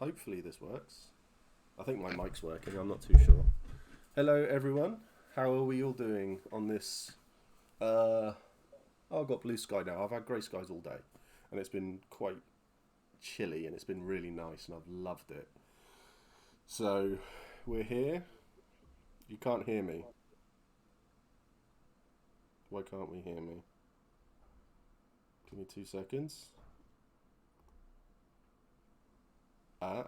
Hopefully this works. I think my mic's working, I'm not too sure. Hello everyone, how are we all doing on this? Oh, I've got blue sky now. I've had grey skies all day. And it's been quite chilly and it's been really nice and I've loved it. So, we're here. You can't hear me. Why can't we hear me? Give me 2 seconds. Ah.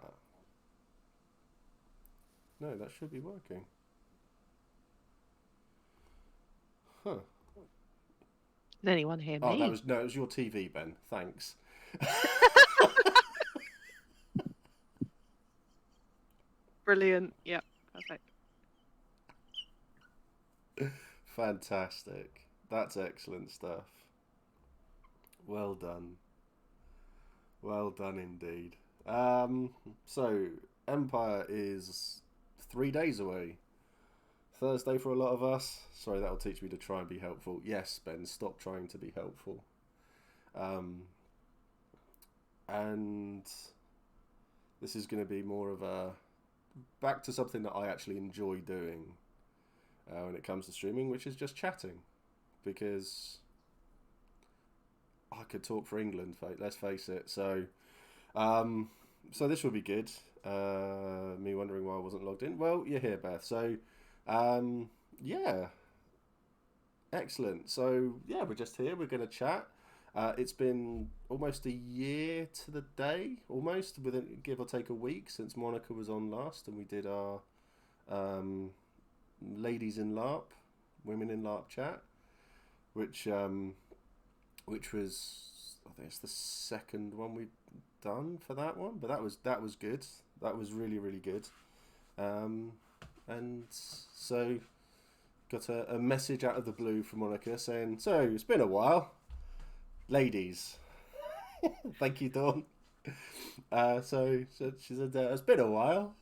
No, that should be working. Huh. Can anyone hear Oh, me? it was your TV, Ben. Thanks. Brilliant. Yeah, perfect. Fantastic. That's excellent stuff. Well done. Well done indeed. So Empire is 3 days away. Thursday for a lot of us. Sorry, that'll teach me to try and be helpful. Yes, Ben, stop trying to be helpful. Um, and this is going to be more of a back to something that I actually enjoy doing when it comes to streaming, which is just chatting, because I could talk for England. Let's face it. Um, so this will be good. Me wondering why I wasn't logged in. Well, you're here, Beth. So, yeah, excellent. So yeah, we're just here. We're going to chat. It's been almost a year to the day, almost within give or take a week since Monica was on last, and we did our um, ladies in LARP, women in LARP chat, which which was I think it's the second one we've done for that one, but that was good. That was really good. Um, and so got a message out of the blue from Monica saying, "So it's been a while, ladies." Thank you, Dawn. So she said, "It's been a while."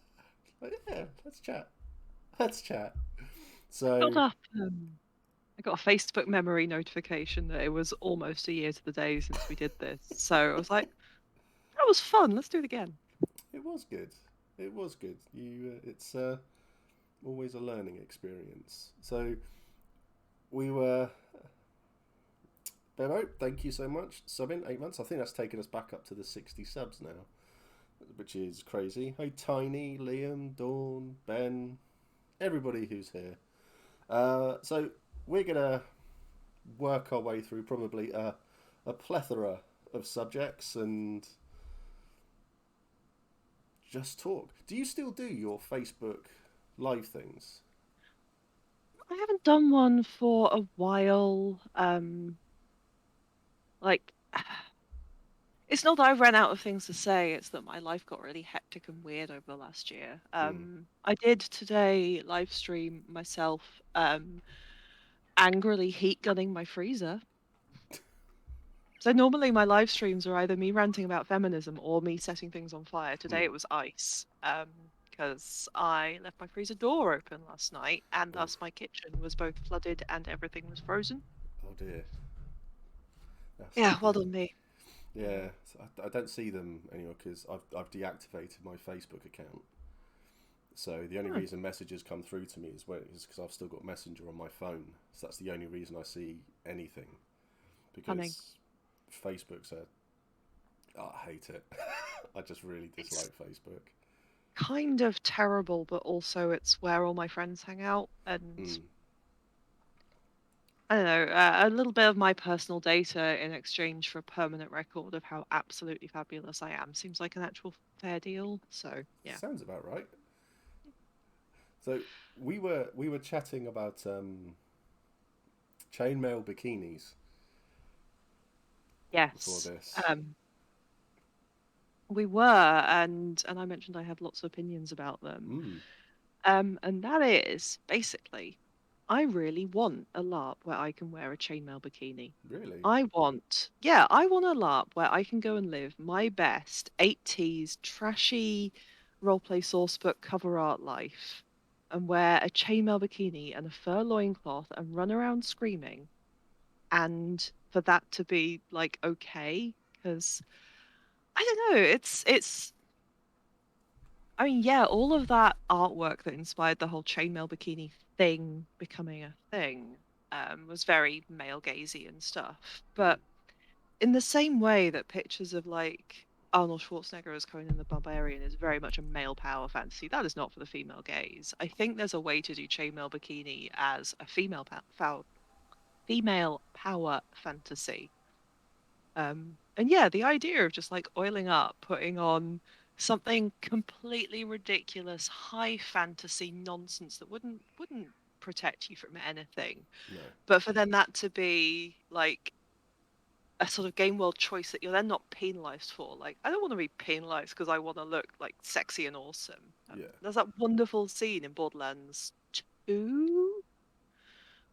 Like, yeah, let's chat. Let's chat. Got So up. I got a Facebook memory notification that it was almost a year to the day since we did this. So I was like, that was fun. Let's do it again. it was good. It was good. It's always a learning experience. So we were Bemo, thank you so much. Subbing 8 months. I think that's taken us back up to the 60 subs now, which is crazy. Hey, Tiny, Liam, Dawn, Ben, everybody who's here. So we're gonna work our way through probably a plethora of subjects and just talk. Do you still do your Facebook live things? I haven't done one for a while. Like, it's not that I ran out of things to say, it's that my life got really hectic and weird over the last year. Hmm. I did today live stream myself angrily heat gunning my freezer. So normally my live streams are either me ranting about feminism or me setting things on fire. Today Hmm. it was ice, because I left my freezer door open last night, and Oof. thus my kitchen was both flooded and everything was frozen. Oh dear. That's not Yeah, well good. done me. Yeah, so I don't see them anymore because I've deactivated my Facebook account. So the only Hmm, reason messages come through to me is because I've still got Messenger on my phone. So that's the only reason I see anything. cunning. Because Facebook's a oh, I hate it. I just really It's dislike Facebook. kind of terrible, but also it's where all my friends hang out, and Mm. I don't know, a little bit of my personal data in exchange for a permanent record of how absolutely fabulous I am seems like an actual fair deal. So yeah. Sounds about right. So we were chatting about chainmail bikinis before Yes. this. We were, and I mentioned I have lots of opinions about them. Mm. And that is basically, I really want a LARP where I can wear a chainmail bikini. Really? I want a LARP where I can go and live my best 80s trashy roleplay sourcebook cover art life and wear a chainmail bikini and a fur loincloth and run around screaming, and for that to be like okay, because I don't know, it's I mean, yeah, all of that artwork that inspired the whole chainmail bikini thing becoming a thing was very male gazy and stuff. Mm, But in the same way that pictures of like Arnold Schwarzenegger as Conan the Barbarian is very much a male power fantasy, that is not for the female gaze. I think there's a way to do chainmail bikini as a female power fantasy. And yeah, the idea of just like oiling up, putting on something completely ridiculous, high fantasy nonsense that wouldn't protect you from anything, no. but for then that to be like a sort of game world choice that you're then not penalized for. Like, I don't want to be penalized because I want to look like sexy and awesome. Yeah. There's that wonderful scene in Borderlands 2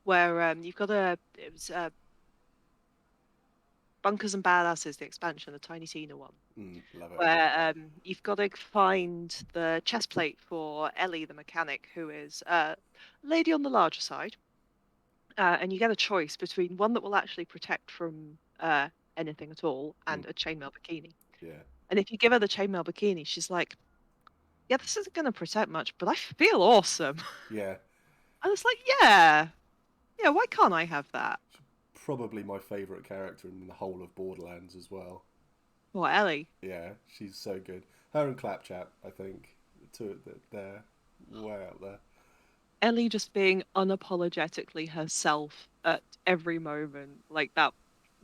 where you've got it was Bunkers and Badasses, the expansion, the Tiny Tina one, Love it. where you've got to find the chest plate for Ellie, the mechanic, who is a lady on the larger side. And you get a choice between one that will actually protect from anything at all Mm, and a chainmail bikini. yeah. And if you give her the chainmail bikini, she's like, "Yeah, this isn't going to protect much, but I feel awesome." Yeah. And it's like, "Yeah, yeah, why can't I have that?" Probably my favourite character in the whole of Borderlands as well. Or Ellie. Yeah, she's so good. Her and Clapchat, I think, two they're way out there. Ellie just being unapologetically herself at every moment. Like that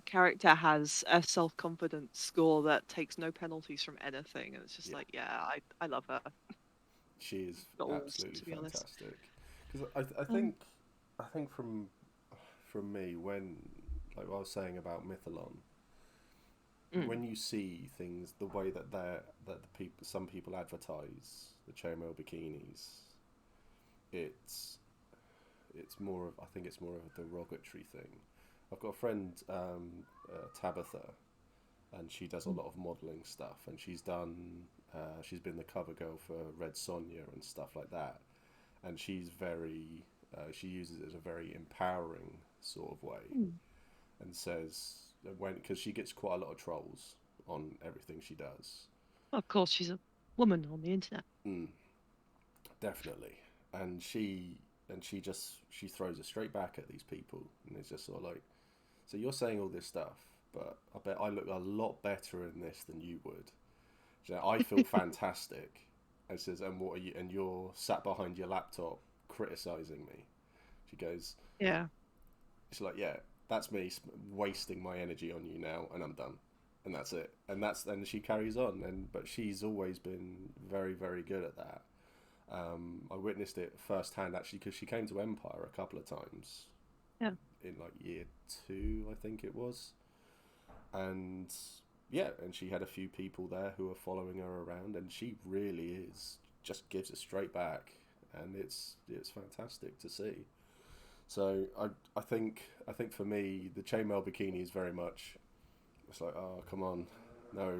character has a self-confidence score that takes no penalties from anything. And it's just Yeah, like, yeah, I love her. she is Goals, absolutely to be honest. fantastic. Because Um, I think from me when like what I was saying about Mythalon, mm, when you see things the way that the people some people advertise the chainmail bikinis, it's it's more of I think it's more of a derogatory thing. I've got a friend, Tabitha, and she does a mm. lot of modelling stuff, and she's been the cover girl for Red Sonja and stuff like that, and she uses it as a very empowering sort of way, Mm. and says when because she gets quite a lot of trolls on everything she does. Of course, she's a woman on the internet. Mm, definitely, and she throws it straight back at these people, and it's just sort of like, so you're saying all this stuff, but I bet I look a lot better in this than you would. You know, I feel fantastic. And says, and what are you? And you're sat behind your laptop criticizing me. She goes, Yeah. she's like, yeah, that's me wasting my energy on you now, and I'm done, and that's it. And she carries on, but she's always been very very good at that. I witnessed it firsthand actually because she came to Empire a couple of times Yeah. in like year two, I think it was, and yeah, and she had a few people there who were following her around, and she really is just gives it straight back, and it's fantastic to see. So I think for me the chainmail bikini is very much it's like, oh come on, no,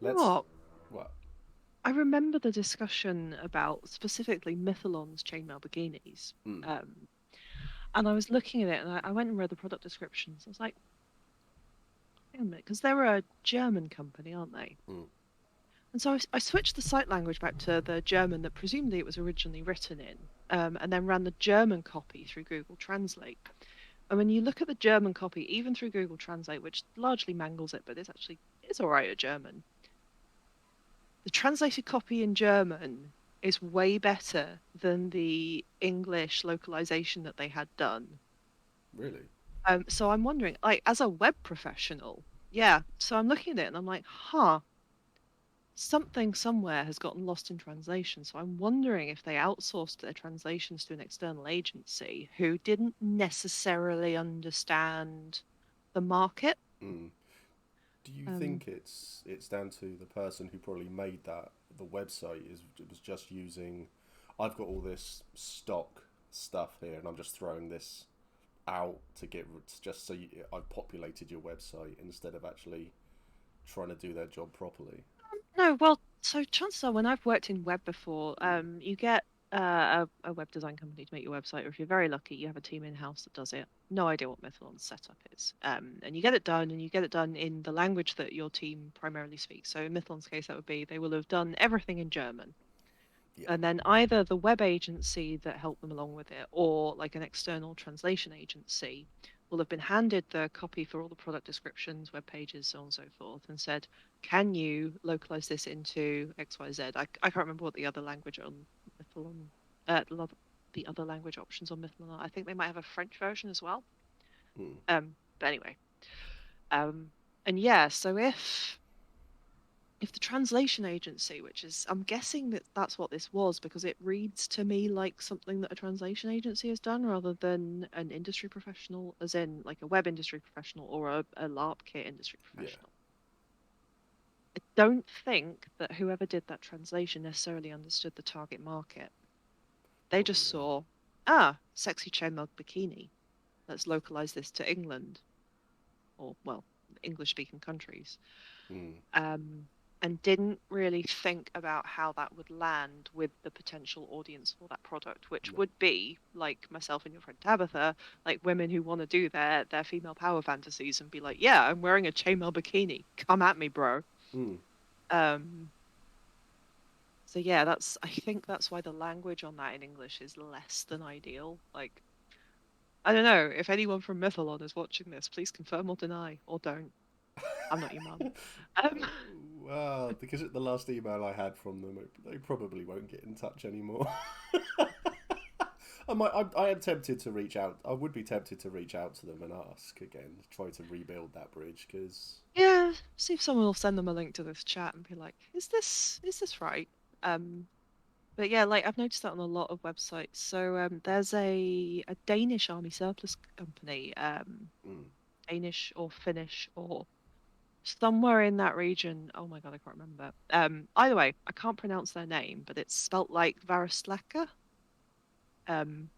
You know let's what? what. I remember the discussion about specifically Mythalon's chainmail bikinis. Mm, Um, and I was looking at it and I went and read the product descriptions. I was like, hang on a minute, because they're a German company, aren't they? mm, And so I switched the site language back to the German that presumably it was originally written in, and then ran the German copy through Google Translate. And when you look at the German copy, even through Google Translate, which largely mangles it, but it's all right at German. The translated copy in German is way better than the English localization that they had done. really. So I'm wondering, like, as a web professional, yeah. So I'm looking at it and I'm like, huh, something somewhere has gotten lost in translation. So I'm wondering if they outsourced their translations to an external agency who didn't necessarily understand the market. Mm. Do you Um, think it's down to the person who probably made that the website is was just using I've got all this stock stuff here and I'm just throwing this out to get just so I've populated your website instead of actually trying to do their job properly. no, well, so chances are when I've worked in web before, Mm, you get a web design company to make your website, or if you're very lucky, you have a team in-house that does it. No idea what Mythalon's setup is. And you get it done, and you get it done in the language that your team primarily speaks. So in Mythalon's case, that would be they will have done everything in German. Yeah. And then either the web agency that helped them along with it or like an external translation agency will have been handed the copy for all the product descriptions, web pages, so on and so forth, and said, can you localize this into XYZ? I can't remember what the other language on Mythalon, the other language options on Mythalon are. I think they might have a French version as well. Mm. But anyway, um, and yeah, so if the translation agency, which is, I'm guessing that that's what this was because it reads to me like something that a translation agency has done rather than an industry professional, as in like a web industry professional or a LARP kit industry Yeah. professional. I don't think that whoever did that translation necessarily understood the target market. They Probably just not. saw, sexy chainmail bikini. Let's localize this to England or, well, English speaking countries. Mm. um, and didn't really think about how that would land with the potential audience for that product, which No. would be like myself and your friend Tabitha, like women who want to do their female power fantasies and be like, yeah, I'm wearing a chainmail bikini. Come at me, bro. Mm. Um, so yeah, I think that's why the language on that in English is less than ideal. Like, I don't know if anyone from Mythalon is watching this, please confirm or deny, or don't. I'm not your mum. Um, Well, because the last email I had from them, they probably won't get in touch anymore. I am tempted to reach out. I would be tempted to reach out to them and ask again, try to rebuild that bridge. Because Yeah, see if someone will send them a link to this chat and be like, is this right? Um, but yeah, like I've noticed that on a lot of websites. So there's a Danish army surplus company, mm, Danish or Finnish or somewhere in that region. Oh my God, I can't remember. Either way, I can't pronounce their name, but it's spelt like Varisleka. Um,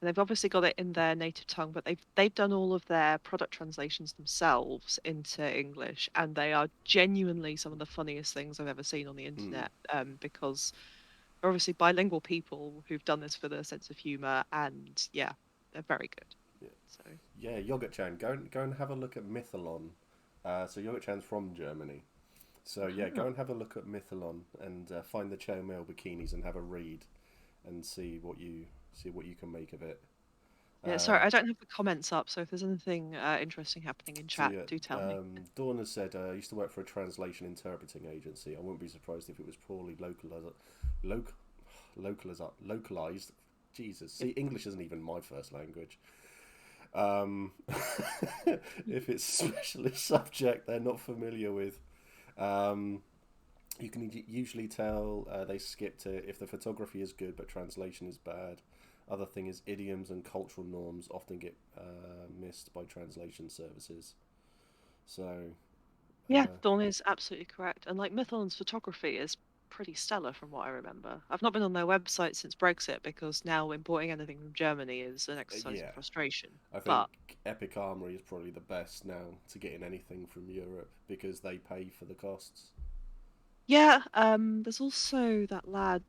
and they've obviously got it in their native tongue, but they've done all of their product translations themselves into English, and they are genuinely some of the funniest things I've ever seen on the mm, internet. Because they're obviously bilingual people who've done this for their sense of humor, and yeah, they're very good. yeah, So yeah, Yogurt Chan, go and have a look at Mythalon. So Yogurt Chan's from Germany. So yeah, oh. go and have a look at Mythalon and find the chainmail bikinis and have a read and see what you can make of it. Yeah, sorry, Uh, I don't have the comments up, so if there's anything interesting happening in so chat, yeah, do tell me. Dawn has said I used to work for a translation interpreting agency. I wouldn't be surprised if it was poorly loc, localized. Jesus, Yep. see, English isn't even my first language. Um, if it's a specialist subject they're not familiar with, um, you can usually tell they skipped it if the photography is good but translation is bad. Other thing is idioms and cultural norms often get missed by translation services. So, Yeah, uh, Dawn is absolutely correct. And like Mythalon's photography is pretty stellar from what I remember. I've not been on their website since Brexit because now importing anything from Germany is an exercise in yeah, frustration. I think But Epic Armory is probably the best now to get in anything from Europe because they pay for the costs. yeah, there's also that lad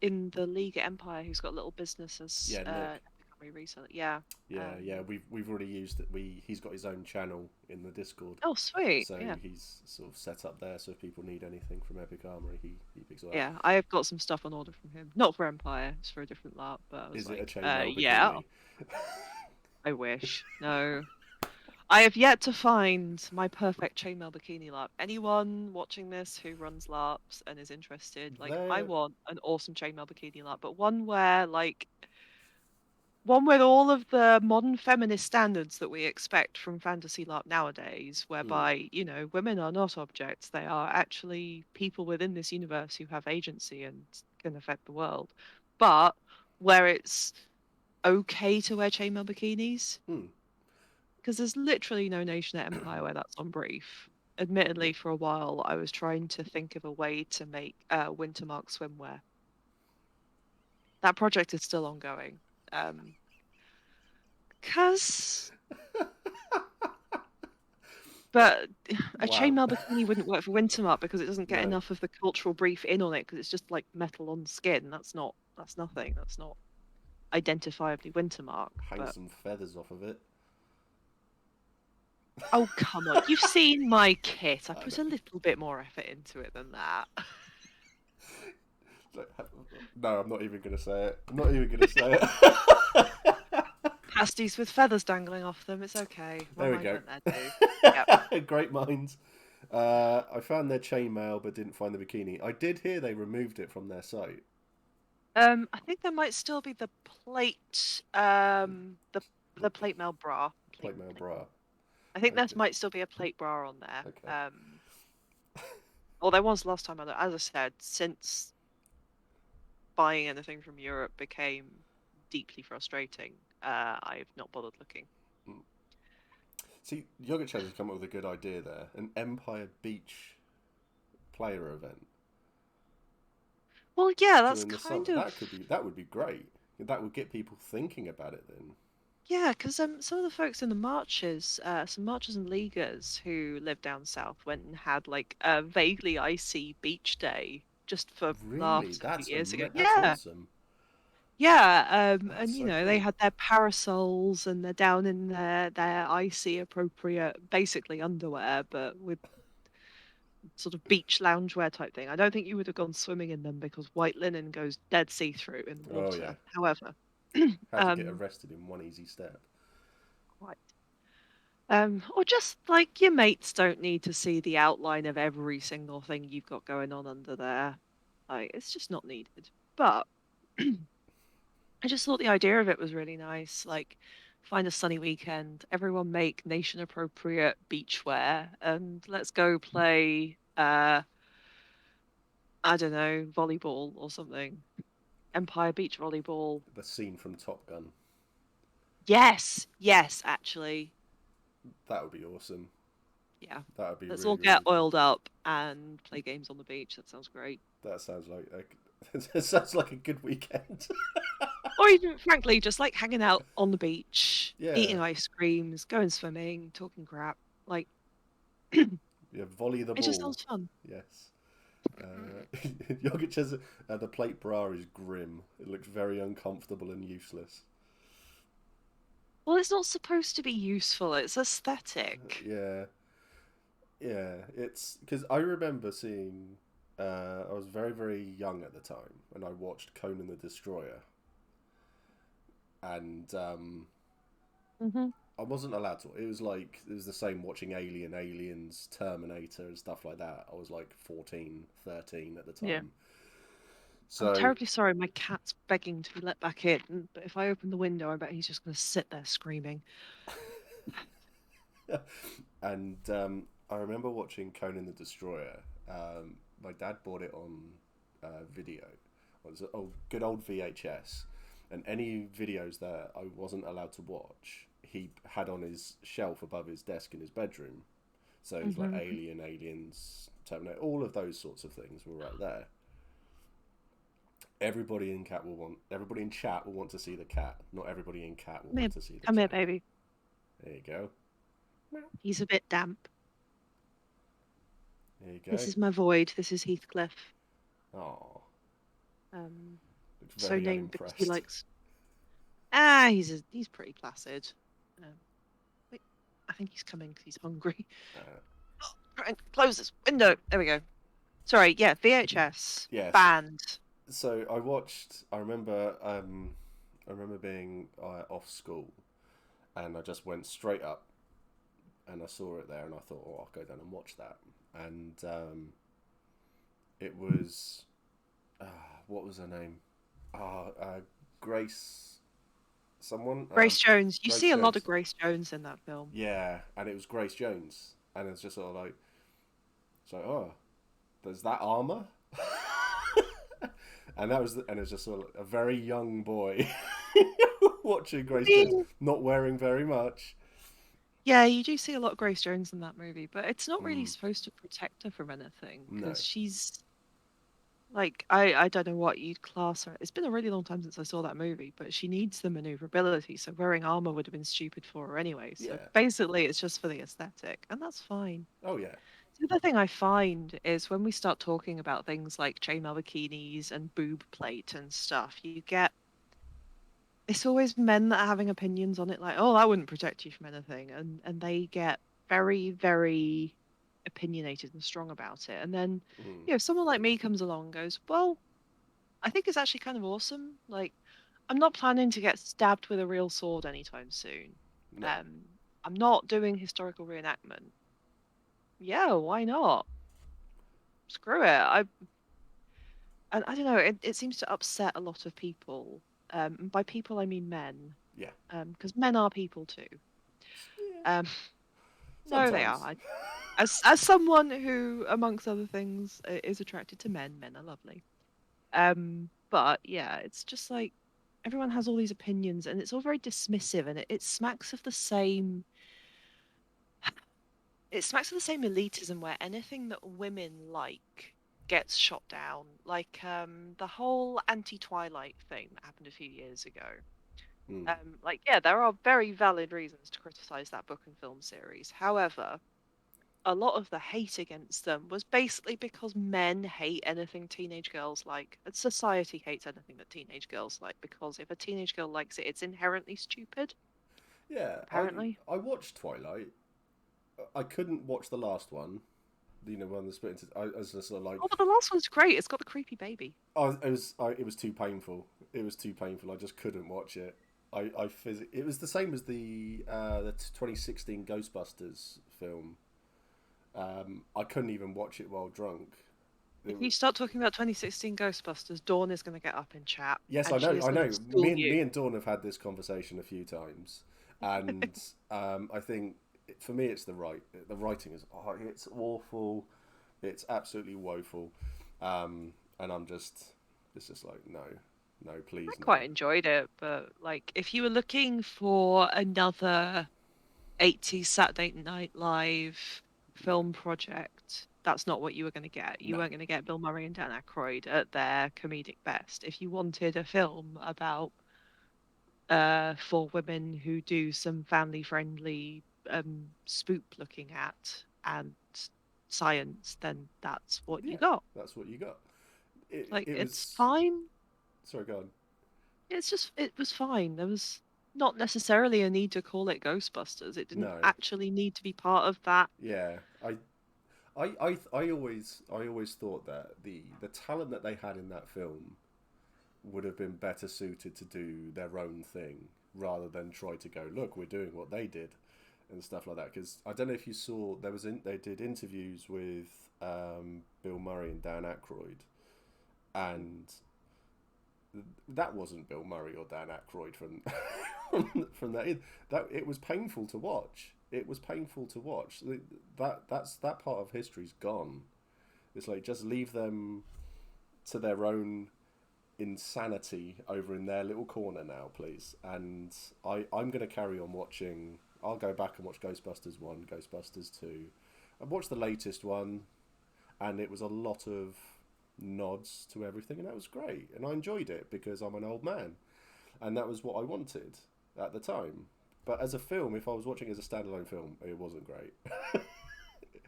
in the League at Empire who's got a little business as Yeah, Nook. Epic reseller. Yeah. Yeah, we've already used it. He's got his own channel in the Discord, Oh, sweet. so Yeah. he's sort of set up there. So if people need anything from Epic Armory, he picks it up. Yeah, I have got some stuff on order from him. Not for Empire, it's for a different LARP, but I was Is it a like, chainmail yeah, bikini? I wish. No. I have yet to find my perfect chainmail bikini LARP. Anyone watching this who runs LARPs and is interested, like, I There. want an awesome chainmail bikini LARP, but one with all of the modern feminist standards that we expect from fantasy LARP nowadays, Mm, whereby, women are not objects, they are actually people within this universe who have agency and can affect the world. But where it's okay to wear chainmail bikinis, mm, because there's literally no nation at Empire where that's on brief. yeah. Admittedly, for a while, I was trying to think of a way to make Wintermark swimwear. That project is still ongoing. Because, but a Wow. chainmail bikini wouldn't work for Wintermark because it doesn't get No. enough of the cultural brief in on it because it's just like metal on skin. That's nothing. That's not identifiably Wintermark. Hang But some feathers off of it. oh, come on. You've seen my kit. I I put know. a little bit more effort into it than that. No, I'm not even going to say it. I'm not even going to say it. Pasties with feathers dangling off them. It's okay. My There we mind go. went there too. Yep. Great minds. I found their chainmail but didn't find the bikini. I did hear they removed it from their site. I think there might still be the plate, the plate mail bra. Plate mail Plate bra. mail. I think there Okay. might still be a plate bra on there. Okay. Well, there was last time. As I said, since buying anything from Europe became deeply frustrating, I've not bothered looking. Mm. See, Yogurt Chaz has come up with a good idea there. An Empire Beach player event Well, yeah, that's during the kind summer. of That would be great. That would get people thinking about it then. yeah, because some of the folks in the marches, some marchers and leaguers who live down south went and had like a vaguely icy beach day just for Really, laughs a few years ago. that's Yeah, awesome. yeah, That's and so they cool. had their parasols and they're down in their icy appropriate, basically underwear, but with sort of beach loungewear type thing. I don't think you would have gone swimming in them because white linen goes dead see-through in the Oh yeah, water. However, had to get arrested in one easy step. quite. Or just like your mates don't need to see the outline of every single thing you've got going on under there. Like, it's just not needed. But I just thought the idea of it was really nice. Like, find a sunny weekend, everyone make nation appropriate beachwear, and let's go play, I don't know, volleyball or something. Empire Beach volleyball. The scene from Top Gun. Yes, yes, actually. That would be awesome. Yeah. That would be Let's all really get really cool. oiled up and play games on the beach. That sounds great. That sounds like it sounds like a good weekend. Or even, frankly, just like hanging out on the beach, Yeah, eating ice creams, going swimming, talking crap. Like, it yeah. Volley the just ball. sounds fun. Yes. Jokic says the plate bra is grim. It looks very uncomfortable and useless. Well, it's not supposed to be useful, it's aesthetic. Yeah, yeah. It's because I remember seeing. I was very very young at the time, and I watched Conan the Destroyer, and Hmm. I wasn't allowed to. It was like it was the same watching Alien, Aliens, Terminator, and stuff like that. I was like 14, 13 at the Yeah. time. I'm So, terribly sorry, my cat's begging to be let back in, but if I open the window, I bet he's just going to sit there screaming. and I remember watching Conan the Destroyer. My dad bought it on video. It was a good old VHS, and any videos that I wasn't allowed to watch, he had on his shelf above his desk in his bedroom. So it was like Hmm. Alien, Aliens, Terminator, all of those sorts of things were right there. Everybody in chat will want to see the cat. Not everybody in cat will Come here, want to see the come here, chat. baby. There you go. He's a bit damp. There you This go. is my void. This is Heathcliff. Oh, Um, looks so very named because he unimpressed. likes. He's pretty placid. Um, wait, I think he's coming because he's hungry. Uh, Try and close this window. There we go. Sorry, yeah, VHS yes. banned. So I watched. I remember being off school, and I just went straight up, and I saw it there, and I thought, oh, I'll go down and watch that. And it was, uh, what was her name? Grace. Someone. Grace Jones. You Grace see a lot of Jones. Grace Jones in that film. Yeah, and it was Grace Jones, and it's just sort of like, so oh, there's that armor. And and it's just sort of a very young boy watching I Grace Jones mean, not wearing very much. yeah, you do see a lot of Grace Jones in that movie, but it's not really Mm, supposed to protect her from anything no. because she's like I don't know what you'd class her. It's been a really long time since I saw that movie, but she needs the maneuverability, so wearing armor would have been stupid for her anyway. So Yeah. basically, it's just for the aesthetic, and that's fine. Oh yeah. The other thing I find is when we start talking about things like chainmail bikinis and boob plate and stuff, you get it's always men that are having opinions on it, like, oh, that wouldn't protect you from anything, and they get very, very opinionated and strong about it. And then, Mm. someone like me comes along and goes, well, I think it's actually kind of awesome. Like, I'm not planning to get stabbed with a real sword anytime soon. No. Um, I'm not doing historical reenactment. Yeah, why not? Screw it. And I don't know, it seems to upset a lot of people. And by people, I mean men, Yeah. because men are people too. Yeah. Um, no, they are. Sometimes. As someone who, amongst other things, is attracted to men, men are lovely. But yeah, it's just like everyone has all these opinions, and it's all very dismissive, and it smacks of the same. It smacks of the same elitism where anything that women like gets shot down. Like the whole anti-Twilight thing that happened a few years ago. Mm. Like, yeah, there are very valid reasons to criticize that book and film series. However, a lot of the hate against them was basically because men hate anything teenage girls like, and society hates anything that teenage girls like, because if a teenage girl likes it, it's inherently stupid, Yeah. apparently. I watched Twilight. I couldn't watch the last one. You know, one that split into. I was just sort of like, Oh, but the last one's great. It's got the creepy baby. it was too painful. It was too painful. I just couldn't watch it. It was the same as the 2016 Ghostbusters film. I couldn't even watch it while drunk. If It you was, start talking about 2016 Ghostbusters, Dawn is going to get up in chat, yes, I and she know, is I going to know. school Me you. and Dawn have had this conversation a few times, and I think for me it's the writing is it's awful, it's absolutely woeful, and it's just like no, no, I please no. quite enjoyed it, but like, if you were looking for another 80s Saturday Night Live No, film project, that's not what you were going to get. You no, weren't going to get Bill Murray and Dan Aykroyd at their comedic best. If you wanted a film about four women who do some family friendly spook looking at and science, then that's what you yeah, got. that's what you got. Like, It it's was fine. sorry, go on. It was fine. There was not necessarily a need to call it Ghostbusters. It didn't No, actually need to be part of that. yeah, I always thought that the talent that they had in that film would have been better suited to do their own thing rather than try to go, look, we're doing what they did and stuff like that. Because I don't know if you saw they did interviews with Bill Murray and Dan Aykroyd, and that wasn't Bill Murray or Dan Aykroyd from from that it was painful to watch. It was painful to watch. That part of history's gone. It's like just leave them to their own insanity over in their little corner now, please. And I'm going to carry on watching. I'll go back and watch Ghostbusters 1, Ghostbusters 2. I watched the latest one, and it was a lot of nods to everything, and that was great. And I enjoyed it because I'm an old man, and that was what I wanted at the time. But as a film, if I was watching it as a standalone film, it wasn't great.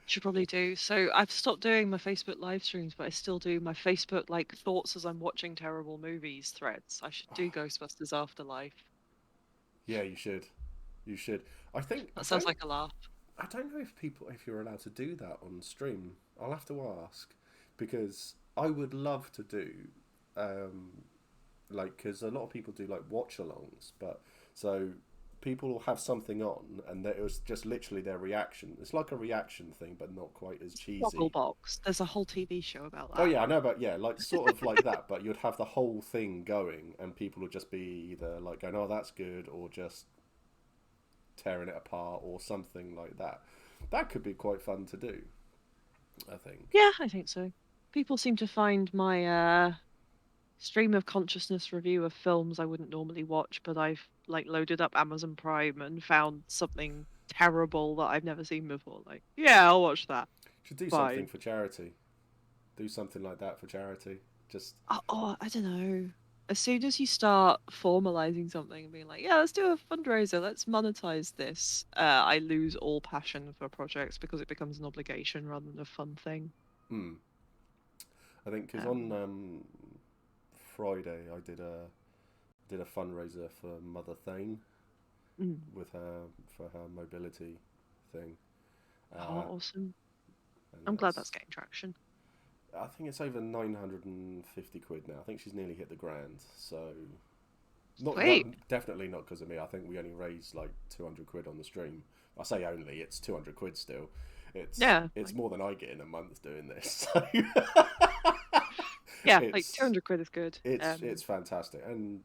Should probably do. So I've stopped doing my Facebook live streams, but I still do my Facebook like thoughts as I'm watching terrible movies threads. I should do Ghostbusters Afterlife. Yeah, you should. You should. I think That sounds like a laugh. I don't know if you're allowed to do that on stream. I'll have to ask because I would love to do um, like because a lot of people do like watch-alongs, but so people will have something on and it was just literally their reaction. It's like a reaction thing, but not quite as cheesy. Gogglebox. There's a whole TV show about Oh that. yeah, I know about yeah, like sort of like that, but you'd have the whole thing going, and people would just be either like going, "Oh, that's good," or just tearing it apart, or something like that. That could be quite fun to do, I think. Yeah, I think so. People seem to find my stream of consciousness review of films I wouldn't normally watch, but I've like loaded up Amazon Prime and found something terrible that I've never seen before. Like, yeah, I'll watch that. Should do something Fine. for charity. Do something like that for charity. Just I don't know. As soon as you start formalizing something and being like, yeah, let's do a fundraiser, let's monetize this, I lose all passion for projects because it becomes an obligation rather than a fun thing. hmm. I think because on Um, Friday I did a fundraiser for Mother Thane mm. with her for her mobility thing. Oh, Uh, awesome. and I'm glad that's getting traction. I think it's over 950 quid now. I think she's nearly hit the grand. So not Sweet. definitely not because of me. I think we only raised like 200 quid on the stream. I say only, it's 200 quid still. Yeah. It's Like, more than I get in a month doing this. So yeah, like it's 200 quid is good. it's fantastic, and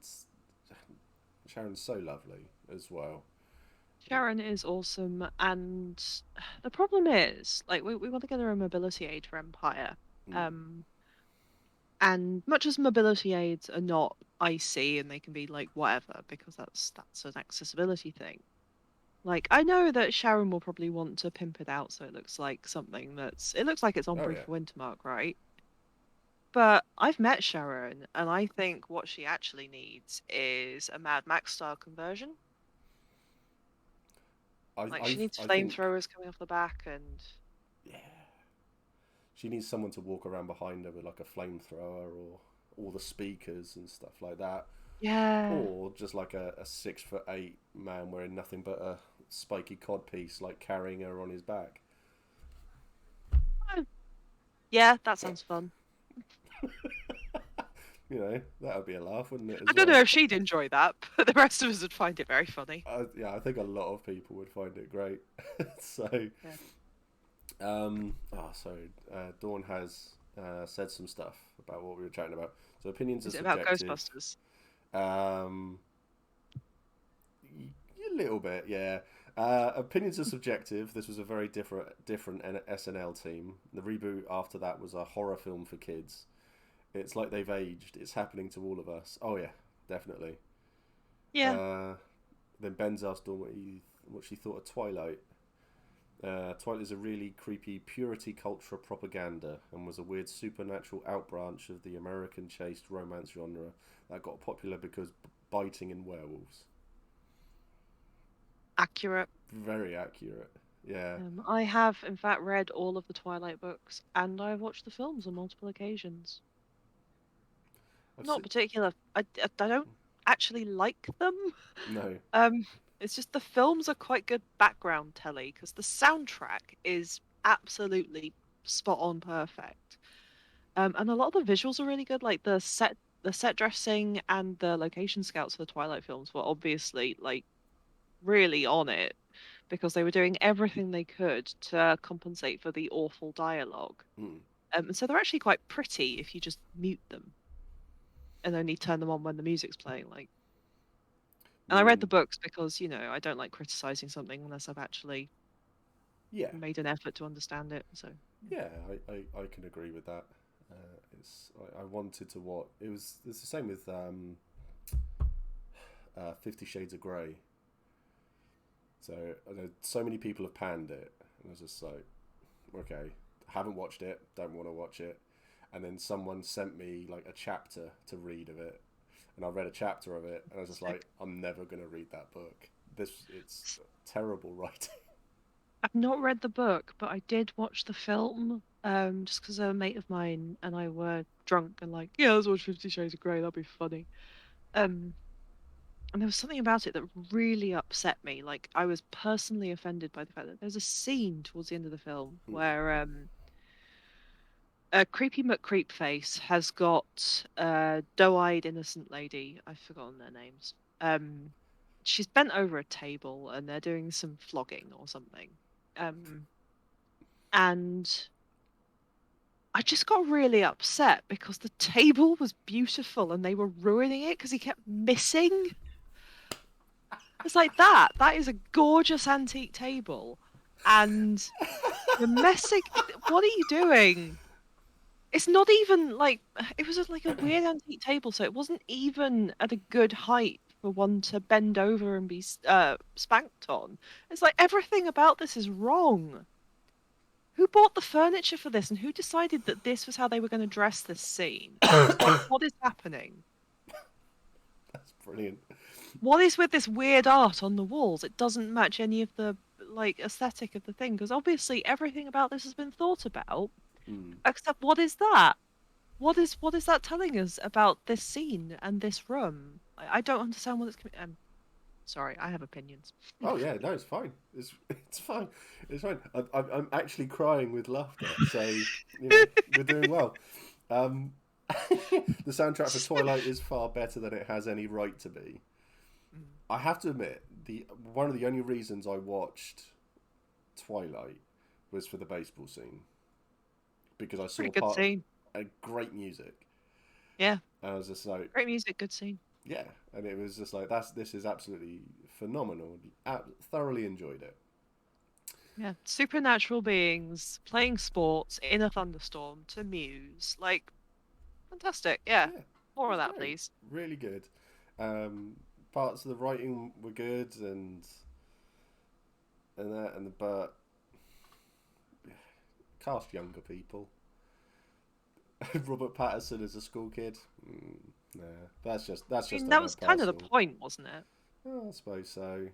Sharon's so lovely as well. Sharon is awesome, and the problem is, like, we want to get her a mobility aid for Empire. Mm. Um, and much as mobility aids are not icy and they can be like whatever, because that's an accessibility thing. Like, I know that Sharon will probably want to pimp it out so it looks like something it looks like it's on Oh Brief yeah. for Wintermark, right? But I've met Sharon, and I think what she actually needs is a Mad Max style conversion. Like, she needs I think flamethrowers coming off the back, and yeah, she needs someone to walk around behind her with like a flamethrower or all the speakers and stuff like that, yeah. or just like a 6'8" man wearing nothing but a spiky cod piece, like carrying her on his back. Oh, yeah, that sounds fun. You know, that would be a laugh, wouldn't it, I as don't know well? if she'd enjoy that, but the rest of us would find it very funny. Yeah, I think a lot of people would find it great. So, Yeah. Dawn has said some stuff about what we were chatting about. So opinions are Is it about subjective. Ghostbusters? Um, a little bit, yeah. Opinions are subjective. This was a very different SNL team. The reboot after that was a horror film for kids. It's like they've aged. It's happening to all of us. Oh yeah, definitely. Yeah. Uh, then Ben's asked Dawn what she thought of Twilight. Twilight is a really creepy purity culture propaganda and was a weird supernatural outbranch of the American chaste romance genre that got popular because biting in werewolves. Accurate. Very accurate. Yeah. I have, in fact, read all of the Twilight books, and I've watched the films on multiple occasions. I've Not seen. particular. I don't actually like them. No. Um, it's just the films are quite good background telly because the soundtrack is absolutely spot on perfect. And a lot of the visuals are really good. Like the set dressing and the location scouts for the Twilight films were obviously like really on it because they were doing everything they could to compensate for the awful dialogue. Mm. And so they're actually quite pretty if you just mute them and only turn them on when the music's playing. Like, and I Me read the and books because, I don't like criticizing something unless I've actually yeah, made an effort to understand it. So, yeah, I can agree with that. I wanted to what it was. It's the same with 50 Shades of Grey. So I know so many people have panned it, and I was just like, okay, haven't watched it, don't want to watch it. And then someone sent me like a chapter to read of it, and I read a chapter of it, and I was just like, I'm never gonna read that book. It's terrible writing. I've not read the book, but I did watch the film. Just because a mate of mine and I were drunk and like, yeah, let's watch 50 Shades of Grey. That'll be funny. Um, and there was something about it that really upset me. Like, I was personally offended by the fact that there's a scene towards the end of the film where a creepy McCreepface has got a doe-eyed innocent lady. I've forgotten their names. Um, she's bent over a table and they're doing some flogging or something. Um, and I just got really upset because the table was beautiful and they were ruining it because he kept missing. It's like that. That is a gorgeous antique table, and you're messing. What are you doing? It's not even like it was like a weird antique table, so it wasn't even at a good height for one to bend over and be spanked on. It's like everything about this is wrong. Who bought the furniture for this, and who decided that this was how they were going to dress this scene? It's like, what is happening? That's brilliant. What is with this weird art on the walls? It doesn't match any of the like aesthetic of the thing because obviously everything about this has been thought about. Mm. Except what is that? What is that telling us about this scene and this room? I don't understand what it's. Sorry, I have opinions. Oh yeah, no, it's fine. It's fine. It's fine. I'm actually crying with laughter. So we're doing well. Um, the soundtrack for Twilight is far better than it has any right to be. Mm. I have to admit, the one of the only reasons I watched Twilight was for the baseball scene because I Pretty saw good part of scene. a great music. Yeah, And I was just like, great music, good scene. yeah, and it was just like this is absolutely phenomenal. Thoroughly enjoyed it. Yeah, supernatural beings playing sports in a thunderstorm to Muse. Like, fantastic. Yeah, Yeah, it more of was that, great. please. Really good. Um, Parts of the writing were good, but cast younger people. Robert Patterson as a school kid. Nah, that's I just mean, a that no was kind of the personal. point, wasn't it? Oh, I suppose so.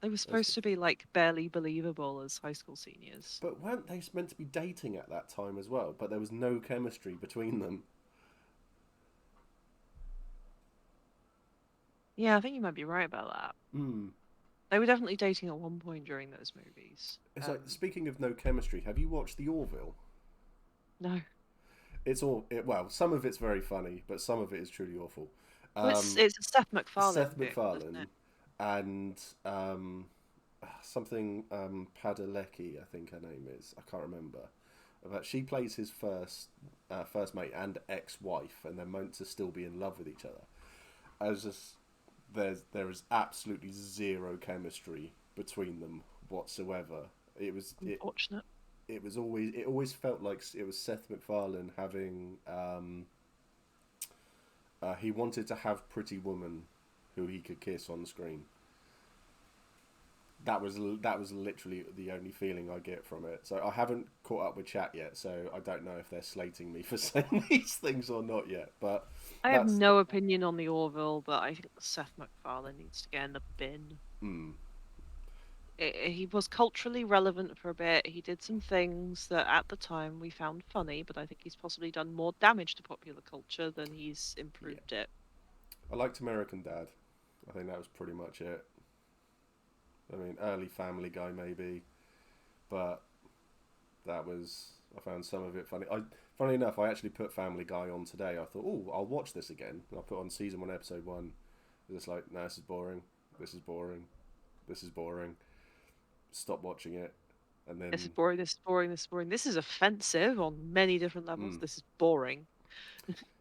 They were That's, supposed to be like barely believable as high school seniors. but weren't they meant to be dating at that time as well? But there was no chemistry between them. Yeah, I think you might be right about that. Hmm. They were definitely dating at one point during those movies. It's like speaking of no chemistry. Have you watched The Orville? No, Well, some of it's very funny, but some of it is truly awful. well, it's Um, it's a Seth MacFarlane Seth vehicle, isn't MacFarlane it? and something Padalecki, I think her name is. I can't remember. But she plays his first mate and ex-wife, and they're meant to still be in love with each other. As just there is absolutely zero chemistry between them whatsoever. Unfortunate. It always felt like it was Seth MacFarlane having he wanted to have Pretty Woman who he could kiss on screen. That was literally the only feeling I get from it. So I haven't caught up with chat yet, so I don't know if they're slating me for saying these things or not yet. But I have that's no opinion on the Orville, but I think Seth MacFarlane needs to get in the bin. mm, He was culturally relevant for a bit. He did some things that at the time we found funny, but I think he's possibly done more damage to popular culture than he's yeah. improved it. I liked American Dad. I think that was pretty much it. I mean, early Family Guy maybe, but I found some of it funny. Funny enough, I actually put Family Guy on today. I thought, oh, I'll watch this again. And I put on season 1, episode 1. It's like, no, this is boring. This is boring. This is boring. Stop watching it. And This is then, boring, this is boring, this is boring. This is offensive on many different levels. mm, This is boring.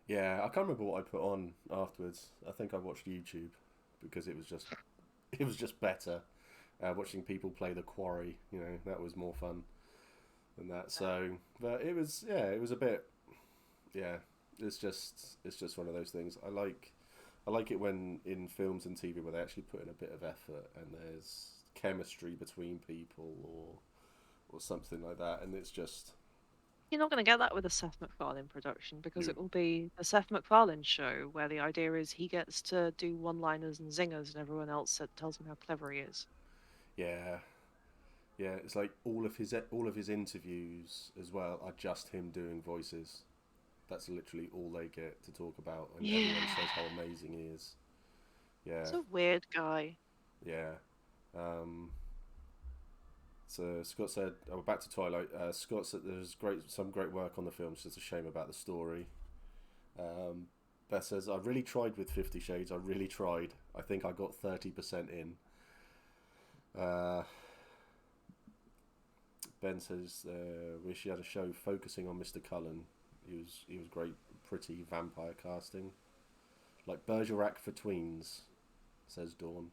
yeah, I can't remember what I put on afterwards. I think I watched YouTube because it was just better. Watching people play the quarry, that was more fun than that. So, but it was a bit, yeah. It's just one of those things. I like it when in films and TV where they actually put in a bit of effort and there's chemistry between people or something like that, and it's just You're not going to get that with a Seth MacFarlane production because no, it will be a Seth MacFarlane show where the idea is he gets to do one-liners and zingers and everyone else tells him how clever he is. yeah, yeah. It's like all of his interviews as well are just him doing voices. That's literally all they get to talk about, and everyone Yeah. says how amazing he is. Yeah, He's a weird guy. yeah. Um, so Scott said, "Oh, back to Twilight." Scott said there's some great work on the film. It's just a shame about the story. Um, Beth says, "I really tried with 50 Shades. I really tried. I think I got 30% in." Uh, Ben says, "Wish he had a show focusing on Mr. Cullen. He was great, pretty vampire casting, like Bergerac for tweens," says Dawn.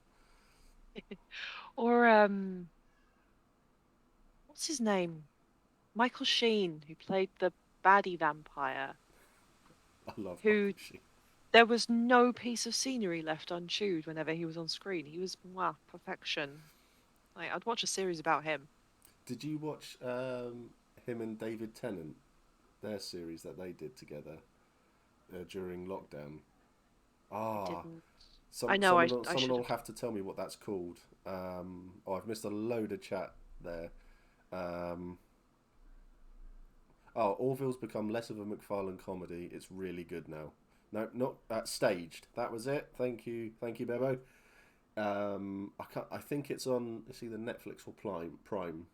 Or what's his name? Michael Sheen, who played the baddie vampire, I love who Michael Sheen. there was no piece of scenery left unchewed whenever he was on screen. He was perfection. Like I'd watch a series about him. Did you watch him and David Tennant, their series that they did together during lockdown? I Ah, didn't. I some know someone will, I someone should will have. have to tell me what that's called. I've missed a load of chat there. Um, Orville's become less of a McFarlane comedy. It's really good now. No, not staged. That was it. Thank you, Bebo. I think it's on. It's either Netflix or Prime. Prime.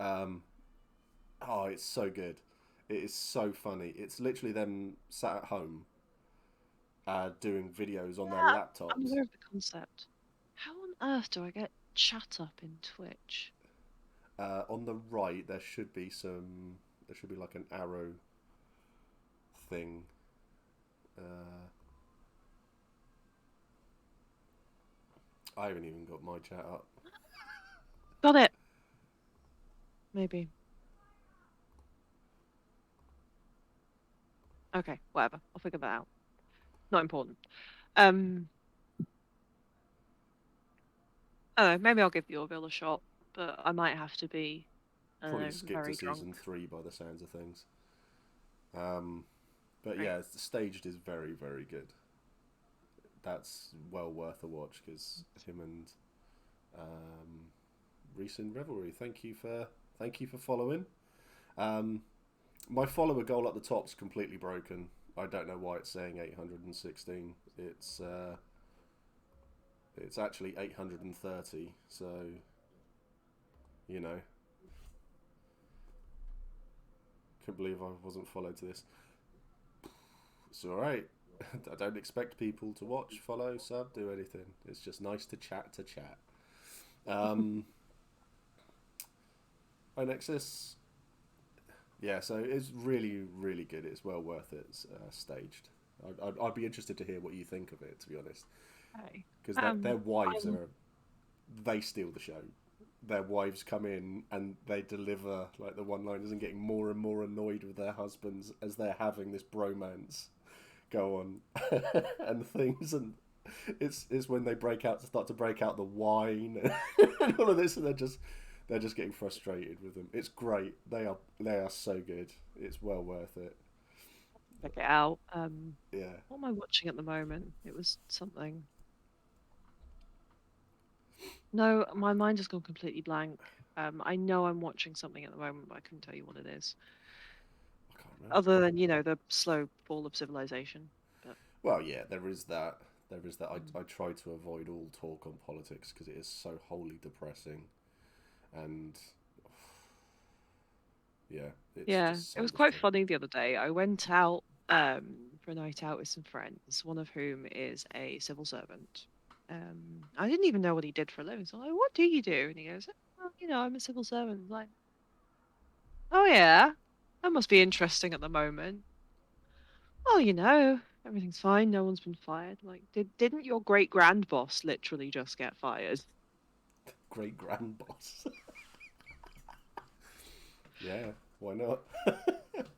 Um, oh, it's so good. It is so funny. It's literally them sat at home doing videos on their Yeah, I'm laptops. aware of the concept. How on earth do I get chat up in Twitch? On the right, there should be some. There should be like an arrow thing. Uh, I haven't even got my chat up. Got it. Maybe. Okay, whatever. I'll figure that out. Not important. Um, I don't know, maybe I'll give the Orville a shot, but I might have to be, I don't Probably know, skipped to very drunk. season 3 by the sounds of things. Um, but Right. yeah, the staged is very, very good. That's well worth a watch because him and um, recent revelry. Thank you for following. Um, my follower goal at the top's completely broken. I don't know why it's saying 816. It's actually 830. So you know, couldn't believe I wasn't followed to this. It's all right. I don't expect people to watch, follow, sub, do anything. It's just nice to chat to chat. Um, Nexus, yeah. So it's really, really good. It's well worth it. It's, staged. I'd be interested to hear what you think of it, to be honest, Okay. because their wives I'm are they steal the show. Their wives come in and they deliver like the one-liners and getting more and more annoyed with their husbands as they're having this bromance go on and things, and it's when they start to break out the wine and all of this, and they're just getting frustrated with them. It's great. They are so good. It's well worth it. check it out. Yeah. What am I watching at the moment? It was something. No, my mind has gone completely blank. I know I'm watching something at the moment, but I couldn't tell you what it is. I can't remember. Other than, the slow fall of civilization. But Well, yeah, there is that. There is that. mm. I try to avoid all talk on politics because it is so wholly depressing, and yeah, it's Yeah, just it so was quite frustrating. funny the other day. I went out for a night out with some friends, one of whom is a civil servant. I didn't even know what he did for a living, so I'm like, what do you do? And he goes, well, I'm a civil servant. I'm like, oh yeah, that must be interesting at the moment. Well, everything's fine. No one's been fired. Like, didn't your great grand boss literally just get fired? Great grand boss. Yeah, why not?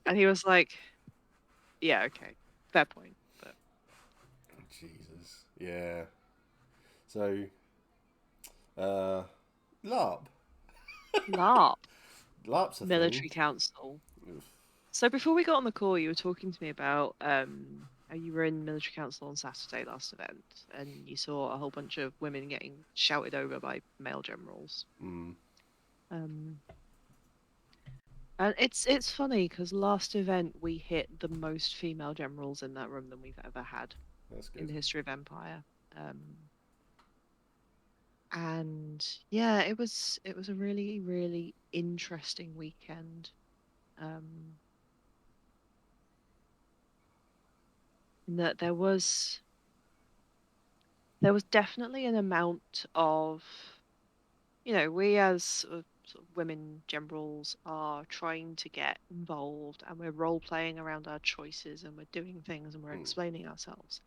And he was like, yeah, okay, fair point. But Jesus. Yeah. So, uh, LARP. LARP, LARP's a thing. military council. Oof. So before we got on the call, you were talking to me about how you were in military council on Saturday last event, and you saw a whole bunch of women getting shouted over by male generals. Mm, Um, and it's funny because last event we hit the most female generals in that room than we've ever had that's in good. the history of Empire. Um, and yeah, it was a really really interesting weekend. Um, in that there was definitely an amount of, we as sort of women generals are trying to get involved and we're role playing around our choices and we're doing things and we're Mm, explaining ourselves.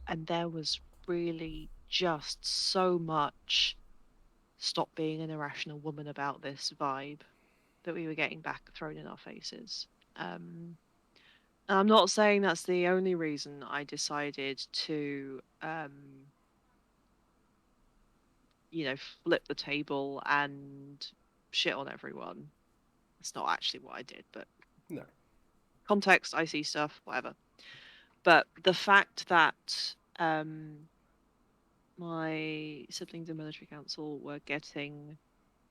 And there was really just so much stop being an irrational woman about this vibe that we were getting back thrown in our faces. Um, and I'm not saying that's the only reason I decided to flip the table and shit on everyone. That's not actually what I did, but no. context, I see stuff, whatever. But the fact that my siblings in military council were getting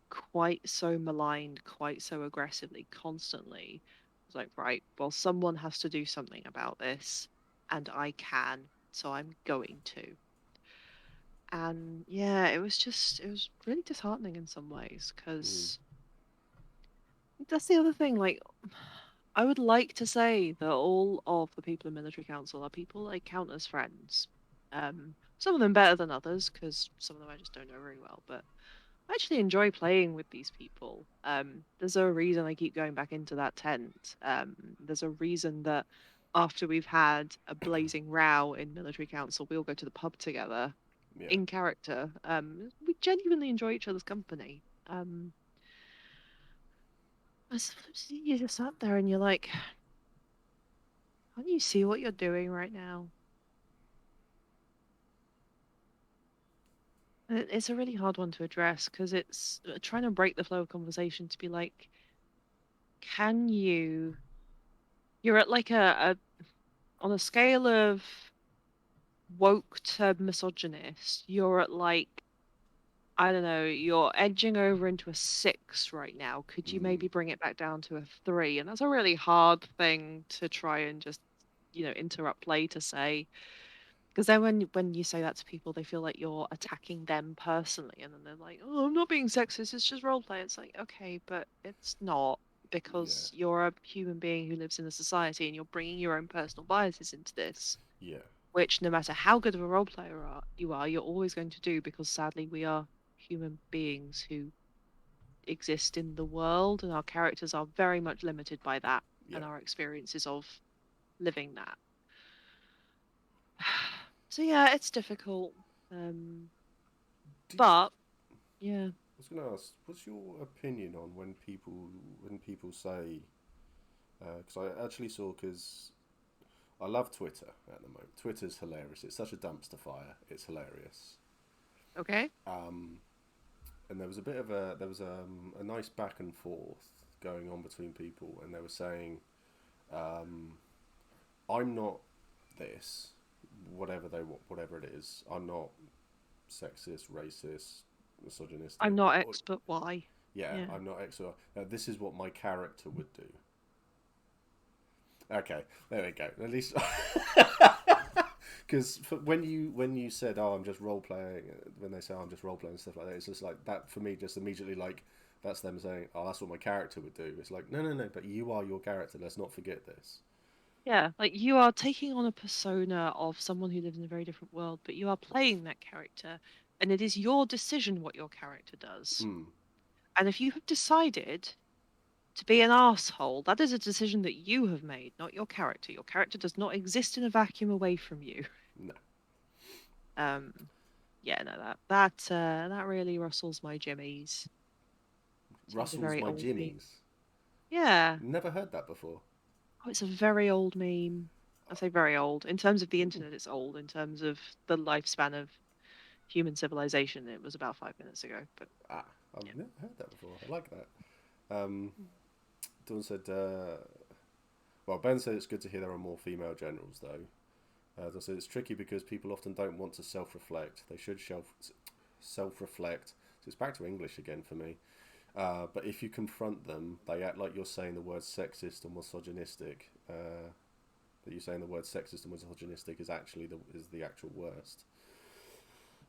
quite so maligned, quite so aggressively, constantly, I was like, right, well, someone has to do something about this, and I can, so I'm going to. And yeah, it was really disheartening in some ways Mm. because that's the other thing. Like, I would like to say that all of the people in military council are people I count as friends. Some of them better than others because some of them I just don't know very well. But I actually enjoy playing with these people. There's a reason I keep going back into that tent. There's a reason that after we've had a blazing row in military council, we all go to the pub together Yeah. in character. We genuinely enjoy each other's company. You just sat there and you're like, can't you see what you're doing right now? And it's a really hard one to address because it's trying to break the flow of conversation to be like, can you? You're at like a on a scale of woke to misogynist, you're at like, I don't know, you're edging over into a 6 right now. Could you Mm. maybe bring it back down to a 3? And that's a really hard thing to try and just, interrupt play to say. Because then when you say that to people, they feel like you're attacking them personally, and then they're like, "Oh, I'm not being sexist. It's just role play." It's like, okay, but it's not Yeah. because you're a human being who lives in a society, and you're bringing your own personal biases into this. Yeah. Which no matter how good of a role player you are, you're always going to do because sadly we are human beings who exist in the world and our characters are very much limited by that Yeah. and our experiences of living that. So yeah, it's difficult. Um, Did but yeah, I was going to ask, what's your opinion on when people say? Because I actually saw because I love Twitter at the moment. Twitter's hilarious. It's such a dumpster fire. It's hilarious. okay. Um, and there was a nice back and forth going on between people, and they were saying, um, "I'm not this, whatever it is. I'm not sexist, racist, I'm misogynistic. not X, but Y. Yeah, Yeah. I'm not X. This is what my character would do." Okay, there we go. At least, because when you said, "Oh, I'm just role playing," when they say, "Oh, I'm just role playing" and stuff like that, it's just like that for me. Just immediately like that's them saying, "Oh, that's what my character would do." It's like, no, no, no. But you are your character. Let's not forget this. Yeah, like you are taking on a persona of someone who lives in a very different world, but you are playing that character, and it is your decision what your character does. Mm, And if you have decided to be an asshole, that is a decision that you have made, not your character. Your character does not exist in a vacuum away from you. no, Um, yeah, no, that really rustles my jimmies. Seems a Russell's very my old meme. jimmies. Yeah. Never heard that before. Oh, it's a very old meme. I say very old. In terms of the Ooh, internet, it's old. In terms of the lifespan of human civilization, it was about 5 minutes ago. But ah, I've yeah. never heard that before. I like that. Um, Mm. Dawn said, well, Ben said it's good to hear there are more female generals, though. As I said, it's tricky because people often don't want to self-reflect. They should self-reflect. So it's back to English again for me. But if you confront them, they act like you're saying the word sexist and misogynistic. That you're saying the word sexist and misogynistic is actually the actual worst.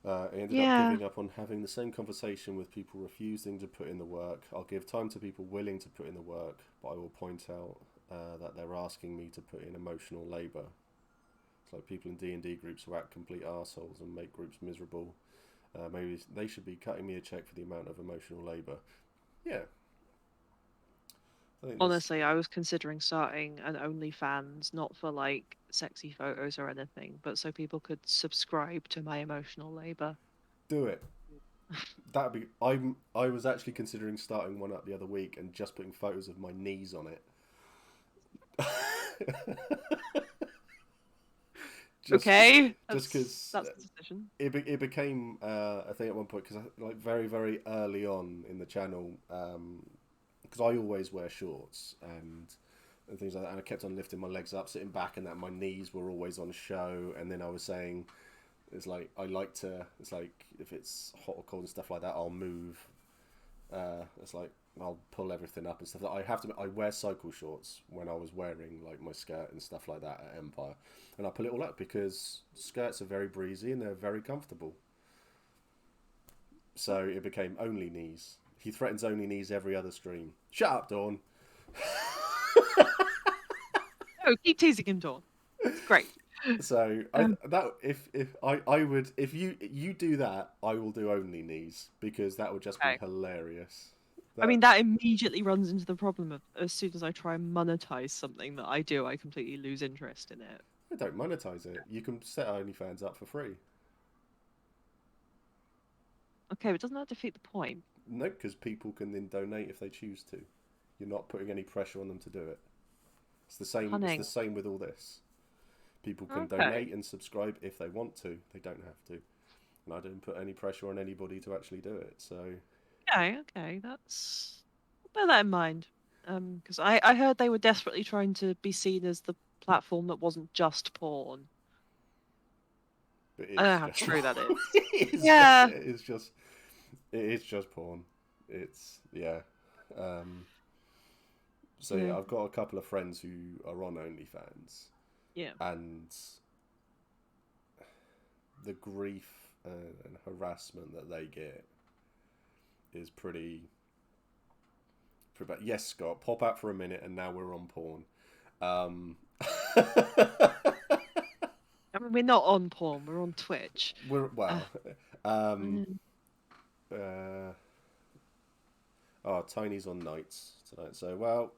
I ended up Yeah. giving up on having the same conversation with people refusing to put in the work. I'll give time to people willing to put in the work, but I will point out that they're asking me to put in emotional labour. It's like people in D&D groups who act complete arseholes and make groups miserable. Maybe they should be cutting me a check for the amount of emotional labour. Yeah, I think that's Honestly, I was considering starting an OnlyFans, not for like sexy photos or anything, but so people could subscribe to my emotional labor. do it. That'd be. I was actually considering starting one up the other week and just putting photos of my knees on it. just Okay, just because that's the decision. it became a thing at one point because like very early on in the channel because I always wear shorts and things like that, and I kept on lifting my legs up, sitting back, and that my knees were always on show. And then I was saying, it's like I like to. It's like if it's hot or cold and stuff like that, I'll move. It's like I'll pull everything up and stuff. I have to. I wear cycle shorts when I was wearing like my skirt and stuff like that at Empire, and I pull it all up because skirts are very breezy and they're very comfortable. So it became only knees. He threatens only knees every other stream. Shut up, Dawn. Oh, keep teasing him, Dawn. It's great. So I Um, that if I would if you do that, I will do only knees because that would just be okay. hilarious. I mean, That that immediately runs into the problem of as soon as I try and monetize something that I do, I completely lose interest in it. I don't monetize it. You can set OnlyFans up for free. Okay, but doesn't that defeat the point? No, because people can then donate if they choose to. You're not putting any pressure on them to do it. It's the same. It's the Cunning. same with all this. People can Okay. donate and subscribe if they want to. They don't have to. And I don't put any pressure on anybody to actually do it. So Okay, okay, that's I'll bear that in mind. Because I heard they were desperately trying to be seen as the platform that wasn't just porn. it I don't is know how just true that is. it is just Yeah. it is just it is just porn. It's yeah. Um, so yeah, Yeah. I've got a couple of friends who are on OnlyFans, Yeah. and the grief and harassment that they get is pretty bad. Yes, Scott, pop out for a minute, and now we're on porn. Um, I mean, we're not on porn, we're on Twitch. we're Uh, well. Um, mm, uh, oh, Tiny's on nights tonight, so well.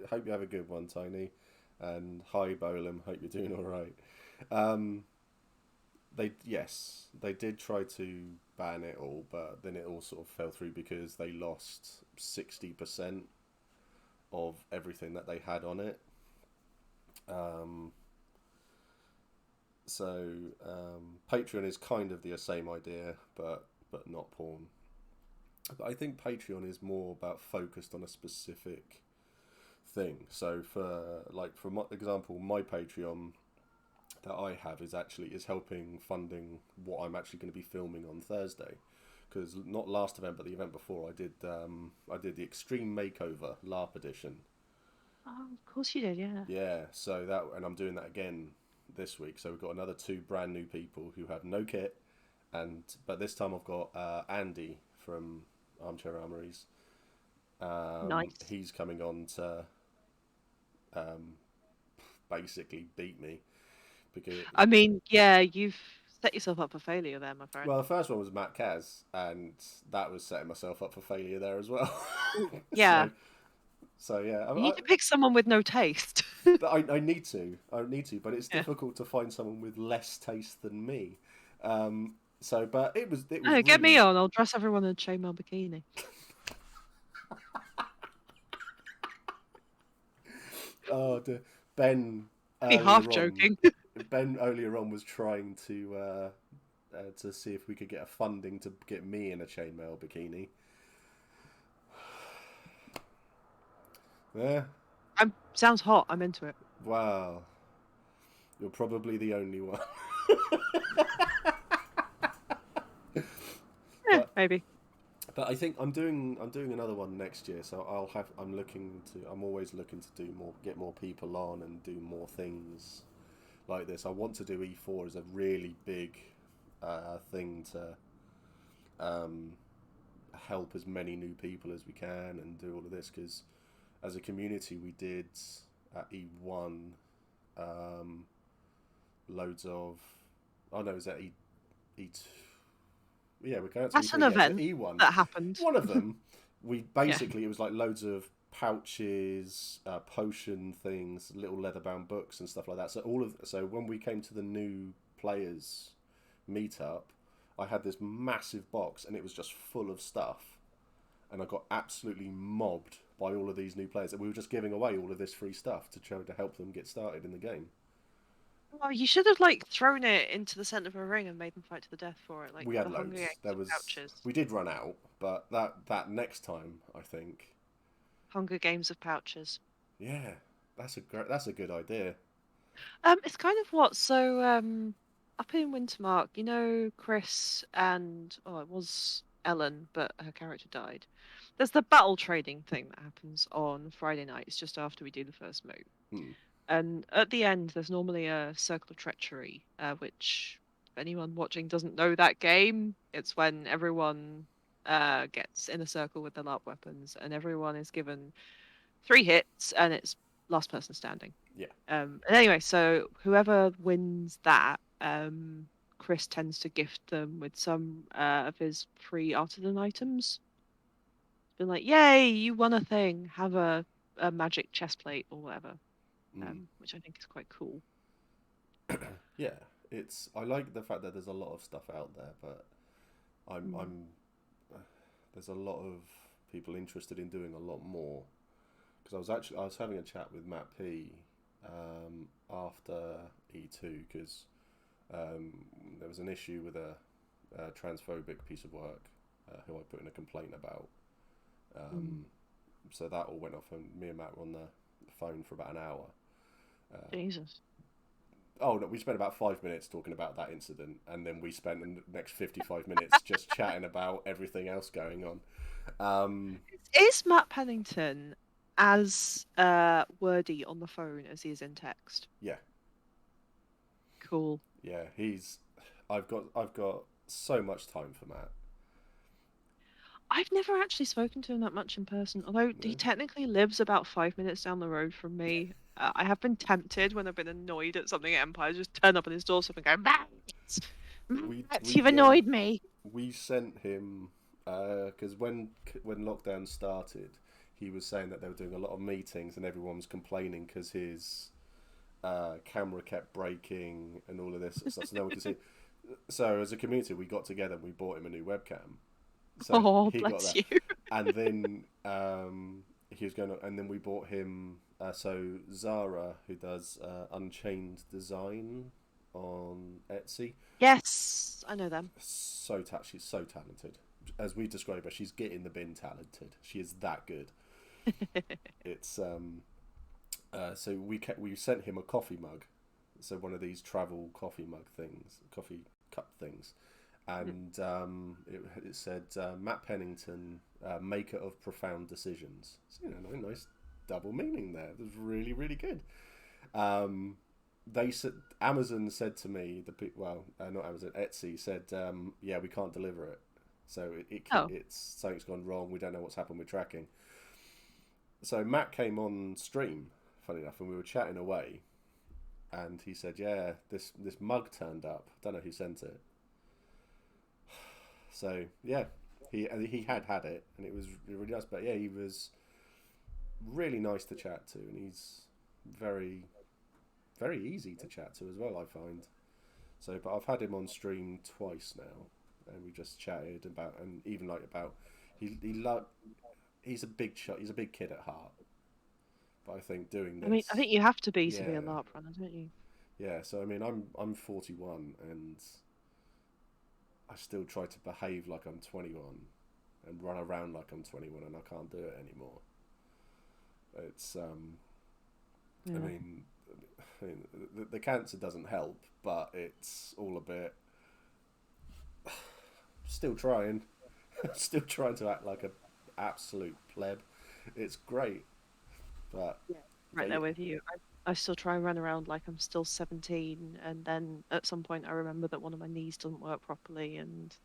Hope you have a good one, Tiny, and hi, Bolam. Hope you're doing all right. Um, they did try to ban it all, but then it all sort of fell through because they lost 60% of everything that they had on it. Um, so Patreon is kind of the same idea, but not porn. But I think Patreon is more about focused on a specific thing. So for my example, my Patreon that I have is helping funding what I'm actually going to be filming on Thursday. Because not last event, but the event before, I did the Extreme Makeover LARP edition. oh, of course you did, yeah. Yeah, so that and I'm doing that again this week. So we've got another two brand new people who have no kit, and but this time I've got Andy from Armchair Armories. Nice. He's coming on to um, basically beat me because I mean, yeah, you've set yourself up for failure there, my well, friend. the first one was Matt Kaz, and that was setting myself up for failure there as well. Yeah, so so yeah, you need to pick someone with no taste. I need to but it's Yeah. difficult to find someone with less taste than me. So but it was Oh, get me really on. I'll dress everyone in a chainmail bikini. oh the Ben Only half earlier on joking. Ben earlier on was trying to see if we could get a funding to get me in a chainmail bikini. Yeah, Sounds hot. I'm into it. wow, you're probably the only one. Yeah, but maybe. but I think I'm doing another one next year, so I'm always looking to do more, get more people on and do more things like this. I want to do E4 as a really big thing to um, help as many new people as we can and do all of this because as a community we did at E1 um, loads of oh no, is that E2? Yeah, we can't That's E3. an Yeah, so event E1. that happened. One of them, we Yeah. basically it was like loads of pouches, potion things, little leather bound books and stuff like that. So when we came to the new players meetup, I had this massive box and it was just full of stuff, and I got absolutely mobbed by all of these new players, and we were just giving away all of this free stuff to try to help them get started in the game. Well, you should have like thrown it into the center of a ring and made them fight to the death for it, like We had the Hunger loads. Games of pouches. We did run out, but that next time I think, Hunger Games of pouches. yeah, that's a good idea. It's kind of what up in Wintermark, you know, Chris and oh, it was Ellen, but her character died. There's the battle trading thing that happens on Friday nights just after we do the first move. Hmm. And at the end, there's normally a circle of treachery, which anyone watching doesn't know that game, it's when everyone gets in a circle with their LARP weapons, and everyone is given 3 hits, and it's last person standing. Yeah. And anyway, so whoever wins that, Chris tends to gift them with some of his free artisan items. Been like, yay, you won a thing. Have a magic chest plate or whatever, Mm. which I think is quite cool. Yeah, it's. I like the fact that there's a lot of stuff out there, but Mm. I'm. There's a lot of people interested in doing a lot more. Because I was having a chat with Matt P. After E2 because there was an issue with a transphobic piece of work who I put in a complaint about. Mm. So that all went off, and me and Matt were on the phone for about an hour. Jesus. Oh no, we spent about 5 minutes talking about that incident, and then we spent the next 55 minutes just chatting about everything else going on. Is Matt Pennington as wordy on the phone as he is in text? Yeah, Cool. yeah, he's. I've got so much time for Matt. I've never actually spoken to him that much in person, although he Yeah. technically lives about 5 minutes down the road from me. I have been tempted when I've been annoyed at something at Empire, just turn up on his doorstep and go, Matt, We Matt, we you've yeah annoyed me. we sent him because when lockdown started, he was saying that they were doing a lot of meetings and everyone was complaining because his camera kept breaking and all of this sort of stuff. So no one could see. So as a community, we got together and we bought him a new webcam. So Oh, he got bless that, you. and then he was going. And then we bought him. So Zara, who does Unchained Design on Etsy, Yes, I know them. she's so talented. As we describe her, she's getting the bin talented. She is that good. It's so we sent him a coffee mug, so one of these travel coffee mug things, coffee cup things, and it said Matt Pennington, maker of profound decisions. So, nice double meaning there. It was really really good. Um, they said Amazon said to me not Amazon, Etsy said yeah, we can't deliver it, so Oh, it's something's gone wrong, we don't know what's happened with tracking. So Matt came on stream, funny enough, and we were chatting away, and he said, yeah, this mug turned up, don't know who sent it. So yeah, he had it, and it was really nice, but yeah, he was really nice to chat to, and he's very very easy to chat to as well, I find. So, but I've had him on stream twice now, and we just chatted about, and even like about, he he's a big shot, he's a big kid at heart. But I think doing I mean, I this, think you have to be yeah, a LARP runner, don't you? yeah. So I mean, I'm 41, and I still try to behave like I'm 21, and run around like I'm 21, and I can't do it anymore. It's I Yeah. mean, the cancer doesn't help, but it's all a bit. Still trying, still trying to act like a absolute pleb. It's great, but Yeah. Right but yeah, there with you. I still try and run around like I'm still 17, and then at some point I remember that one of my knees doesn't work properly, and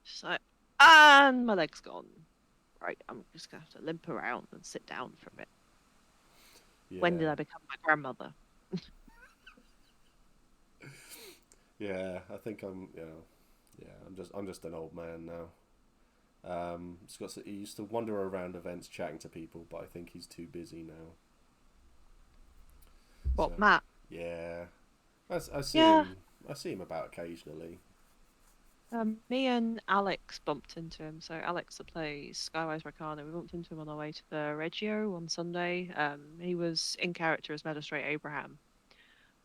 just like, and my leg's gone. Right, I'm just gonna have to limp around and sit down for a bit. When did yeah, I become my grandmother? yeah. I think yeah. I'm just an old man now. He used to wander around events chatting to people, but I think he's too busy now. So What, Matt? yeah, I see Yeah. him. I see him about occasionally. Me and Alex bumped into him. So Alex that plays Skywise Ricana, we bumped into him on our way to the Reggio on Sunday. He was in character as Magistrate Abraham,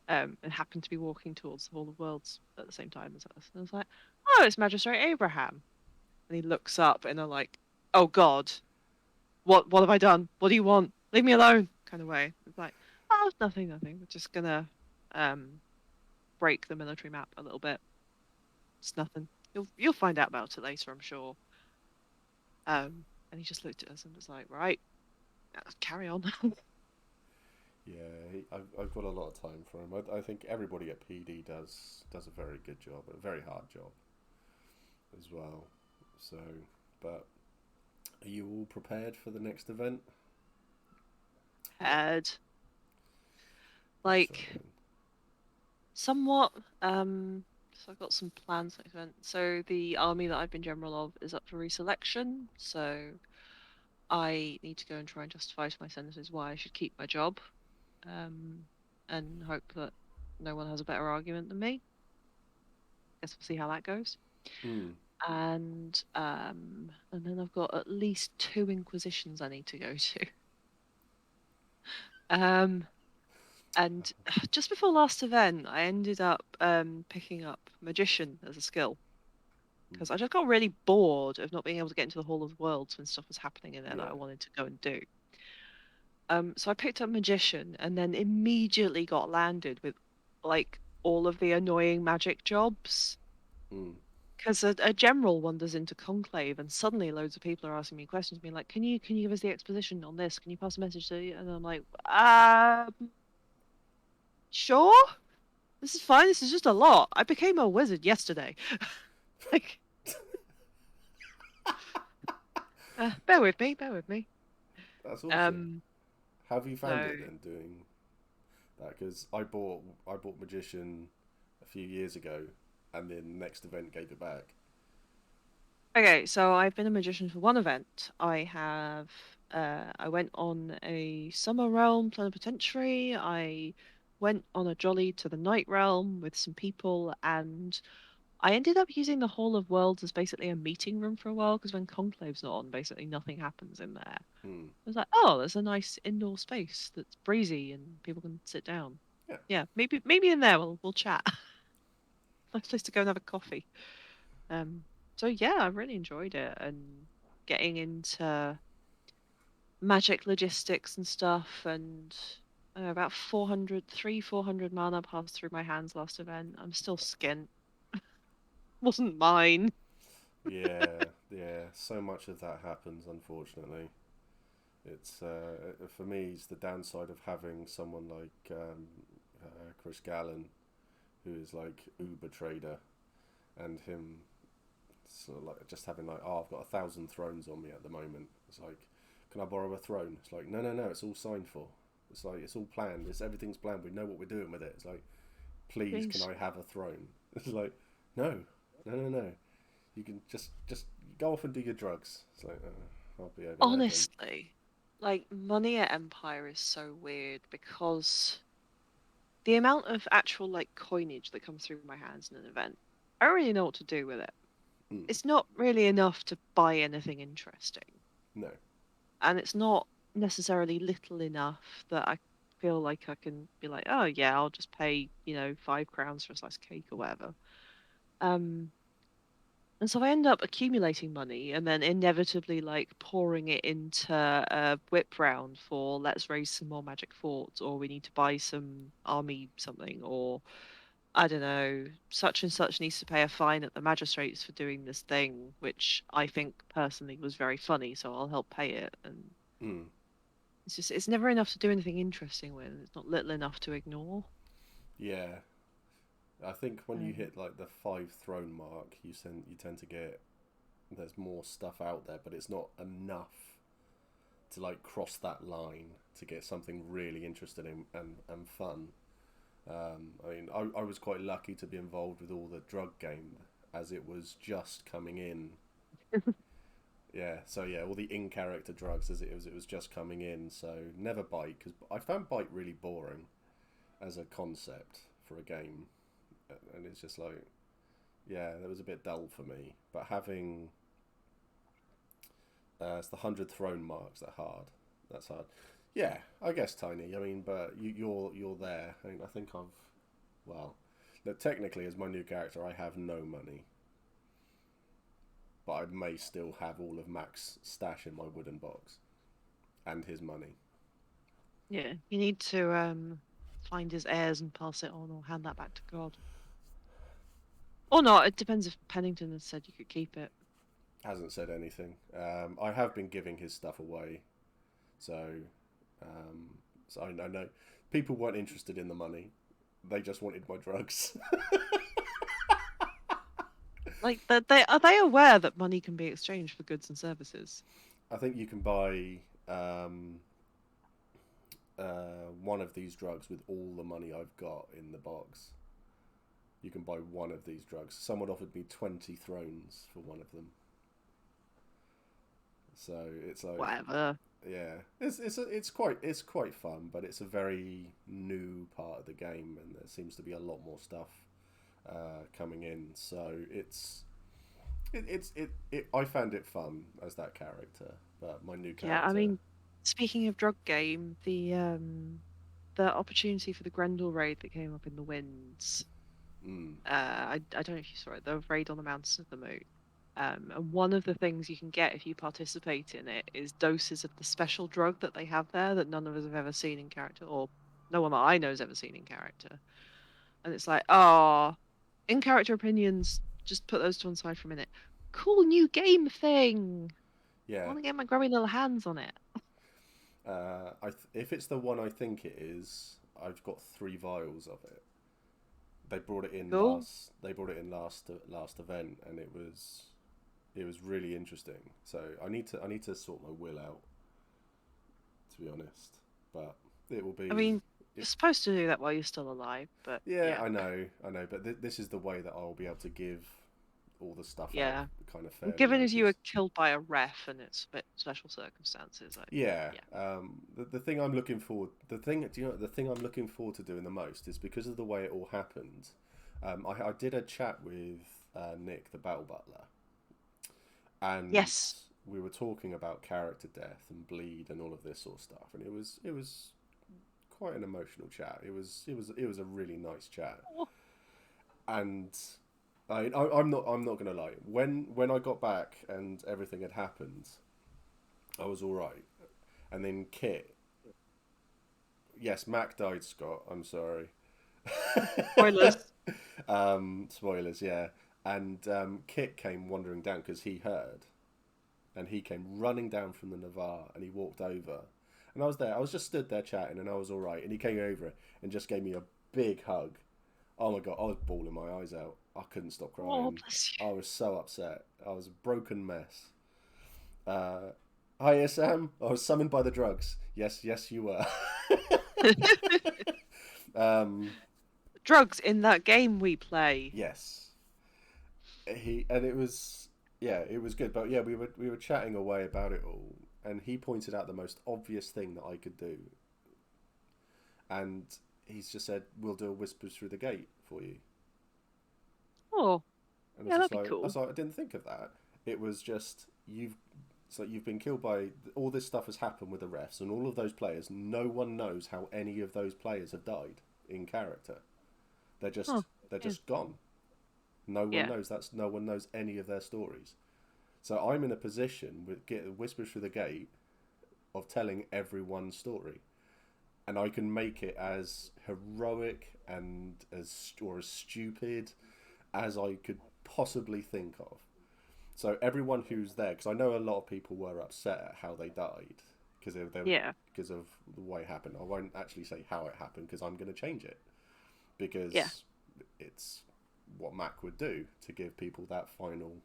and happened to be walking towards the Hall of Worlds at the same time as us. And I was like, "Oh, it's Magistrate Abraham." And he looks up and I'm like, "Oh God, what have I done? What do you want? Leave me alone," kind of way. It's like, "Oh, nothing, nothing. We're just gonna um break the military map a little bit. It's nothing. You'll find out about it later, I'm sure." And he just looked at us and was like, "Right, carry on." Yeah, I've got a lot of time for him. I think everybody at PD does a very good job, a very hard job as well. So, but are you all prepared for the next event? Head. Like, Exciting. somewhat. So I've got some plans for next event. So the army that I've been general of is up for reselection. So I need to go and try and justify to my senators why I should keep my job. Um, and hope that no one has a better argument than me. Guess we'll see how that goes. Hmm. And then I've got at least two inquisitions I need to go to. Um, and just before last event, I ended up picking up magician as a skill Hmm. because I just got really bored of not being able to get into the Hall of Worlds when stuff was happening in there that Yeah. I wanted to go and do. So I picked up magician and then immediately got landed with like all of the annoying magic jobs. Hmm. Because a general wanders into conclave and suddenly loads of people are asking me questions, being like, "Can you give us the exposition on this? Can you pass a message to you?" And I'm like, sure, this is fine. This is just a lot. I became a wizard yesterday. Like, bear with me, bear with me. That's awesome. Um, How have you found so it then doing that? Because I bought Magician a few years ago, and then next event gave it back. okay, so I've been a magician for one event. I went on a summer realm plenipotentiary. I went on a jolly to the night realm with some people, and I ended up using the Hall of Worlds as basically a meeting room for a while because when Conclave's not on, basically nothing happens in there. Hmm. I was like, oh, there's a nice indoor space that's breezy and people can sit down. Yeah. Yeah, maybe in there we'll chat. Nice place to go and have a coffee. Um, so yeah, I really enjoyed it and getting into magic logistics and stuff and about 400 mana passed through my hands last event. I'm still skint. Wasn't mine. Yeah. Yeah. So much of that happens, unfortunately. It's for me, it's the downside of having someone like Chris Gallen, who is like Uber trader, and him sort of like just having like, oh, I've got 1,000 thrones on me at the moment. It's like, can I borrow a throne? It's like, no, no, no, it's all signed for. It's like it's all planned. It's everything's planned. We know what we're doing with it. It's like, please, can Jeez. I have a throne? It's like, no, no, no, no. You can just go off and do your drugs. It's like, I'll be over there then. Honestly, like money at Empire is so weird because the amount of actual like coinage that comes through my hands in an event, I don't really know what to do with it. Mm, It's not really enough to buy anything interesting, no. and it's not necessarily little enough that I feel like I can be like, oh yeah, I'll just pay, 5 crowns for a slice of cake or whatever. Um, And so I end up accumulating money and then inevitably like pouring it into a whip round for let's raise some more magic forts, or we need to buy some army something, or I don't know, such and such needs to pay a fine at the magistrates for doing this thing, which I think personally was very funny, so I'll help pay it. And Mm, it's never enough to do anything interesting with. It's not little enough to ignore. yeah. I think when you Um, hit like the 5 throne mark, you tend to get there's more stuff out there, but it's not enough to like cross that line to get something really interesting and fun. I mean, I was quite lucky to be involved with all the drug game as it was just coming in. Yeah, so yeah, all the in character drugs as it was just coming in. So never bite because I found bite really boring as a concept for a game, and it's just like yeah, that was a bit dull for me. But having it's the 100 throne marks that hard. That's hard. Yeah, I guess tiny. I mean, but you're there. I mean, I think I've well, that technically as my new character, I have no money, but I may still have all of Mac's stash in my wooden box and his money. yeah, you need to find his heirs and pass it on or hand that back to God. Or not. It depends if Pennington had said you could keep it. Hasn't said anything. I have been giving his stuff away, so um, So I know people weren't interested in the money; they just wanted my drugs. Like, they are they aware that money can be exchanged for goods and services? I think you can buy one of these drugs with all the money I've got in the box. You can buy one of these drugs. Someone offered me 20 thrones for one of them. So it's like, Whatever. yeah, it's quite fun, but it's a very new part of the game, and there seems to be a lot more stuff coming in. So I found it fun as that character, but my new Yeah, I character. mean, speaking of drug game, the opportunity for the Grendel raid that came up in the Winds. Mm, I don't know if you saw it, the raid on the Mountains of the Moon. And one of the things you can get if you participate in it is doses of the special drug that they have there that none of us have ever seen in character, or no one that I know has ever seen in character. And it's like, oh, in character opinions, just put those to one side for a minute. Cool new game thing. I yeah, want to get my grubby little hands on it. if it's the one I think it is, I've got 3 vials of it. They brought it in Cool. last. They brought it in last event, and it was really interesting. So I need to sort my will out, to be honest. But it will I be. mean, you're It, supposed to do that while you're still alive, but yeah, yeah, I know. But this is the way that I'll be able to give all the stuff out yeah. kind of And fairly given now. as you were Because killed by a ref and it's a bit special circumstances, like, yeah, yeah. the thing I'm looking forward. The thing do you know the thing I'm looking forward to doing the most is because of the way it all happened. I did a chat with Nick, the battle butler, and Yes. we were talking about character death and bleed and all of this sort of stuff, and it was quite an emotional chat. It was a really nice chat, Oh, and I'm not gonna lie. When I got back and everything had happened, I was all right, and then Kit. Yes, Mac died, Scott. I'm sorry. spoilers. Spoilers, yeah. And Kit came wandering down because he heard, and he came running down from the Navarre, and he walked over, and I was there. I was just stood there chatting, and I was all right. And he came over and just gave me a big hug. Oh my god, I was bawling my eyes out. I couldn't stop Oh, crying. bless I was so upset. I was a broken mess. Uh, Hiya, Sam. I was summoned by the drugs. Yes, yes, you were. you. um, Drugs in that game we play. yes, and it was yeah, it was good. But yeah, we were chatting away about it all, and he pointed out the most obvious thing that I could do, and he's just said, "We'll do a whispers through the gate for you." Oh, And yeah, it's just that'd be like, cool. I didn't think of that. It was just you've. It's like you've been killed by all this stuff has happened with the refs and all of those players. No one knows how any of those players have died in character. Oh, They're yeah. just gone. No one Yeah. knows no one knows any of their stories. So I'm in a position with get whispers through the gate of telling everyone's story, and I can make it as heroic and as stupid as I could possibly think of. So everyone who's there, because I know a lot of people were upset at how they died Yeah. because of the way it happened. I won't actually say how it happened because I'm going to change it Yeah. because it's what Mac would do to give people that final,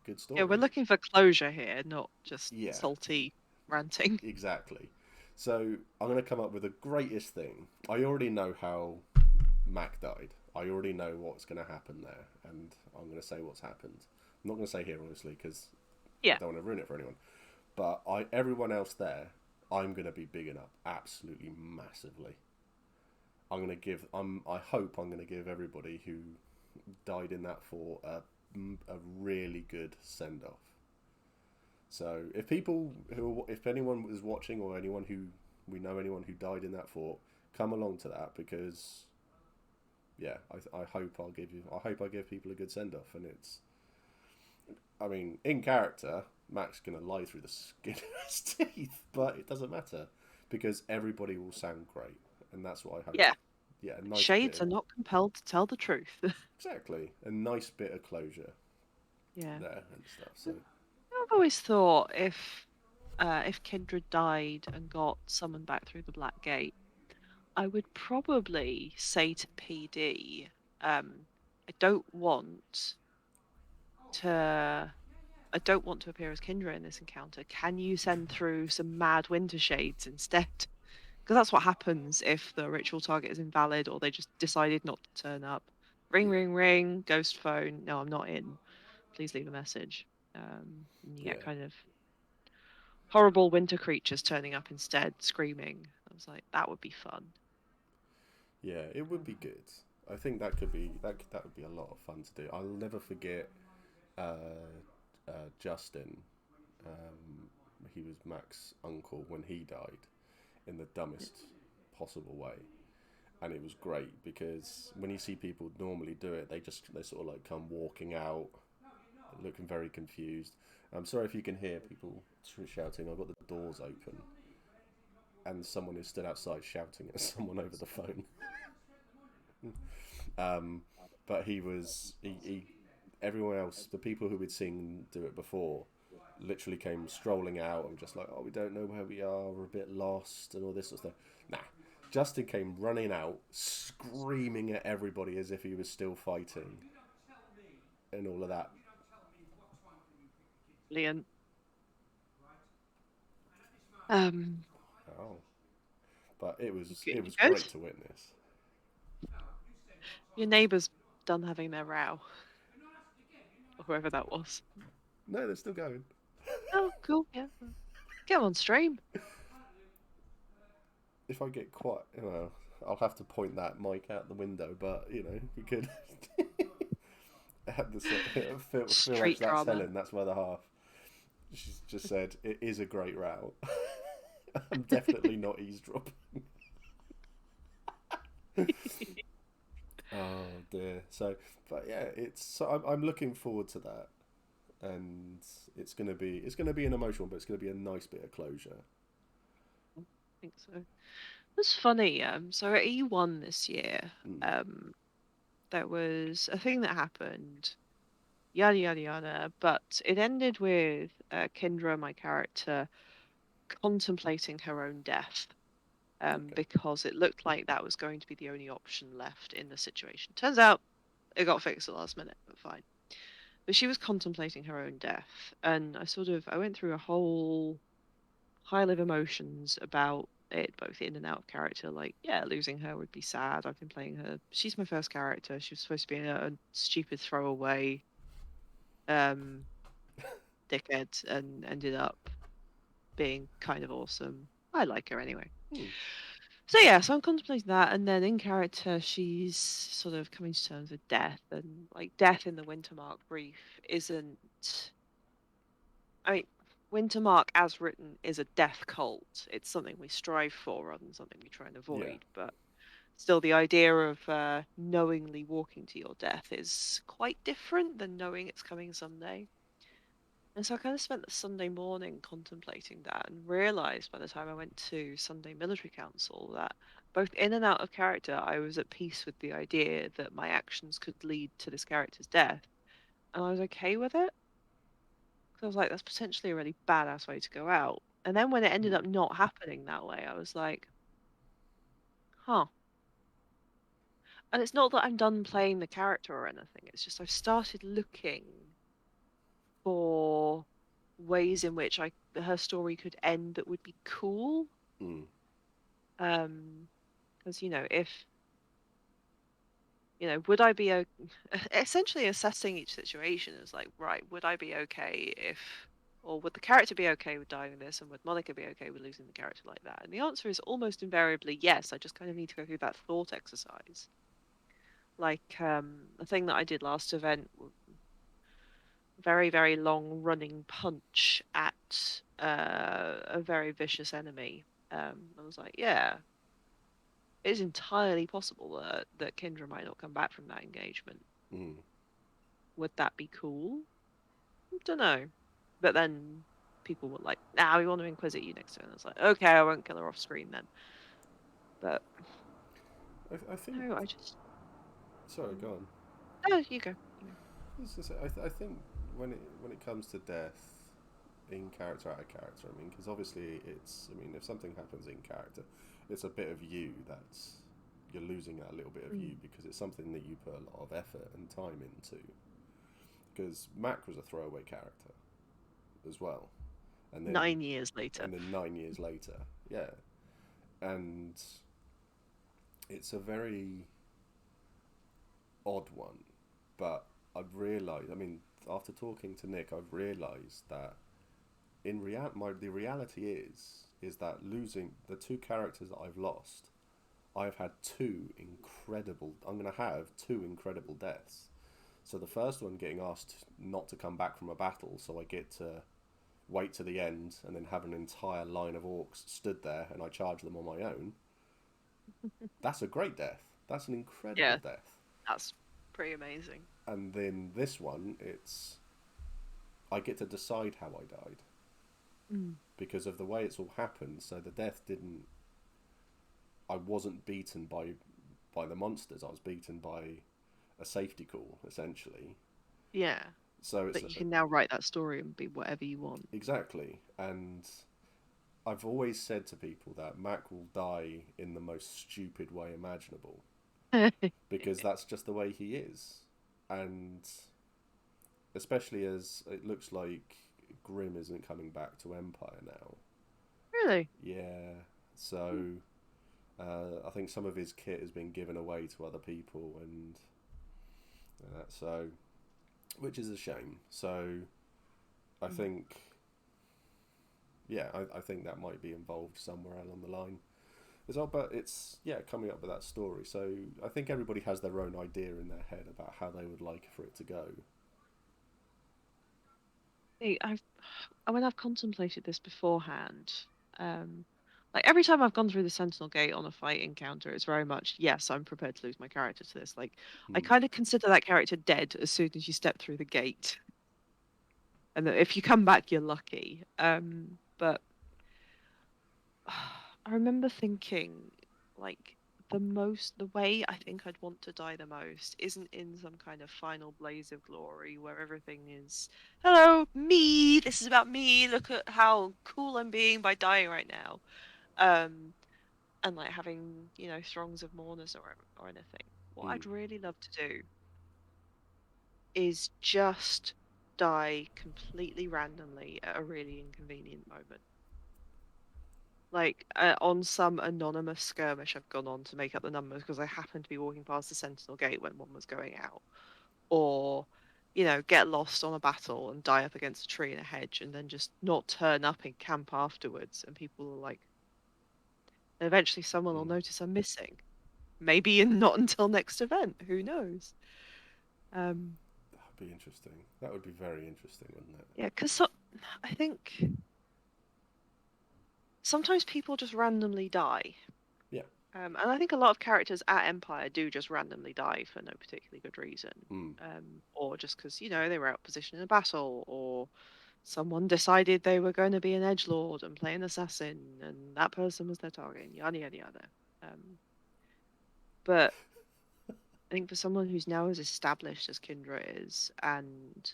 good Yeah, we're story. looking for closure here, not just Yeah, salty ranting. exactly. So I'm going to come up with the greatest thing. I already know how Mac died. I already know what's going to happen there, and I'm going to say what's happened. I'm not going to say here, obviously, because I Yeah. don't want to ruin it for anyone. But everyone else there, I'm going to be bigging up absolutely massively. I hope I'm going to give everybody who died in that fort a really good send off. So if anyone was watching or anyone who we know anyone who died in that fort, come along to that because yeah, I hope I hope I give people a good send off, and it's I mean in character Mac's gonna lie through the skin of his teeth, but it doesn't matter because everybody will sound great, and that's what I hope. Yeah. Yeah, a nice bit Shades of are not compelled to tell the truth. exactly a nice bit of closure Yeah. there and stuff. So I've always thought if if Kindred died and got summoned back through the Black Gate, I would probably say to PD, I don't want to. I don't want to appear as Kindred in this encounter. Can you send through some mad winter shades instead? Because that's what happens if the ritual target is invalid or they just decided not to turn up. Ring, Yeah, ring, ring, ghost phone. No, I'm not in. Please leave a message. And you get yeah, kind of horrible winter creatures turning up instead, screaming. I was like, that would be fun. yeah. It would be good. I think that could be that would be a lot of fun to do. I'll never forget Justin. Um, he was Mac's uncle when he died in the dumbest possible way, and it was great because when you see people normally do it, they sort of like come walking out, looking very confused. I'm sorry if you can hear people shouting. I've got the doors open, and someone is stood outside shouting at someone over the phone. Um, but he everyone else, the people who we'd seen do it before, literally came strolling out and just like, oh, we don't know where we are, we're a bit lost, and all this sort of stuff. Nah, Justin came running out, screaming at everybody as if he was still fighting, and all of that. Brilliant. Um, Oh, but it was you it was good? great to witness. Your neighbour's done having their row, or whoever that was. No, they're still going. Oh, cool. Yeah. Get 'em on stream. If I get quite, well, I'll have to point that mic out the window, but we could. Feel like Street that's drama. Helen. That's my other half. She's just said it is a great route. I'm definitely not eavesdropping. Oh dear. So, but yeah, I'm looking forward to that, and it's gonna be an emotional, but it's gonna be a nice bit of closure. I think so. It's funny. So at E1 this year, Mm, um, there was a thing that happened, yada yada yada, but it ended with Kendra, my character, contemplating her own death, okay. because it looked like that was going to be the only option left in the situation. Turns out it got fixed at the last minute, but fine. But she was contemplating her own death, and I went through a whole pile of emotions about it, both in and out of character. Like, yeah, losing her would be sad. I've been playing her. She's my first character. She was supposed to be a stupid throwaway um, dickhead, and ended up being kind of awesome. I like her anyway. Hmm. So yeah, so I'm contemplating that, and then in character, she's sort of coming to terms with death, and like death in the Wintermark brief isn't. I mean, Wintermark, as written, is a death cult. It's something we strive for rather than something we try and Yeah. avoid. But still, the idea of knowingly walking to your death is quite different than knowing it's coming someday. And so I kind of spent the Sunday morning contemplating that and realized by the time I went to Sunday Military Council that both in and out of character, I was at peace with the idea that my actions could lead to this character's death. And I was okay with it. Because I was like, that's potentially a really badass way to go out. And then when it ended Hmm. up not happening that way, I was like, huh. And it's not that I'm done playing the character or anything. It's just I've started looking for ways in which her story could end that would be cool. Hmm. Because if would I be essentially assessing each situation as like, right, would I be okay if, or would the character be okay with dying in this, and would Monica be okay with losing the character like that? And the answer is almost invariably yes. I just kind of need to go through that thought exercise. Like the thing that I did last event, very, very long running punch at a very vicious enemy. I was like, yeah, it's entirely possible that Kendra might not come back from that engagement. Hmm. Would that be cool? Don't know. But then people were like, "Nah, we want to inquisite you next turn." I was like, "Okay, I won't kill her off screen then." But I think. no, I just Sorry, go mm. on. No, you go. You go. I think when it comes to death, in character, out of character. I mean, because obviously it's. I mean, if something happens in character, it's a bit of you that's you're losing that little bit of you Mm. because it's something that you put a lot of effort and time into. Because Mac was a throwaway character as well, and then 9 years later. 9 years later, yeah, and it's a very odd one, but I've realised. I mean, after talking to Nick, I've realised that the reality is that losing the two characters that I've lost, I've had two incredible. I'm going to have two incredible deaths. So the first one getting asked not to come back from a battle, so I get to wait to the end and then have an entire line of orcs stood there and I charge them on my own. That's a great death. That's an incredible Yeah, death. that's pretty amazing. And then this one, it's I get to decide how I died Mm. because of the way it's all happened. So the death didn't. I wasn't beaten by the monsters. I was beaten by a safety call essentially. Yeah, So it's but you can now write that story and be whatever you want. exactly. And I've always said to people that Mac will die in the most stupid way imaginable because that's just the way he is. And especially as it looks like Grimm isn't coming back to Empire now. Really? Yeah, so I think some of his kit has been given away to other people, and so which is a shame. So I Mm. think, yeah, I think that might be involved somewhere along the line as well. But it's yeah, coming up with that story. So I think everybody has their own idea in their head about how they would like for it to go. See, when I've contemplated this beforehand, um, like every time I've gone through the Sentinel Gate on a fight encounter, it's very much, yes, I'm prepared to lose my character to this. Like, I Hmm. kind of consider that character dead as soon as you step through the gate, and that if you come back, you're lucky. But I remember thinking, like, the way I think I'd want to die the most isn't in some kind of final blaze of glory where everything is, hello, me, this is about me, look at how cool I'm being by dying right now. Um, and like having, throngs of mourners or anything. What Hmm. I'd really love to do is just die completely randomly at a really inconvenient moment. Like on some anonymous skirmish I've gone on to make up the numbers because I happened to be walking past the Sentinel Gate when one was going out, or get lost on a battle and die up against a tree in a hedge and then just not turn up in camp afterwards, and people are like, and eventually someone will Hmm. notice I'm missing. Maybe not until next event. Who knows? Um, That'd be interesting. That would be very interesting, wouldn't it? yeah, because I think sometimes people just randomly die. Yeah. And I think a lot of characters at Empire do just randomly die for no particularly good reason. Hmm. Or just because, they were out positioned in a battle, or someone decided they were going to be an edgelord and play an assassin, and that person was their target, and yada, yada, yada. But I think for someone who's now as established as Kindra is, and,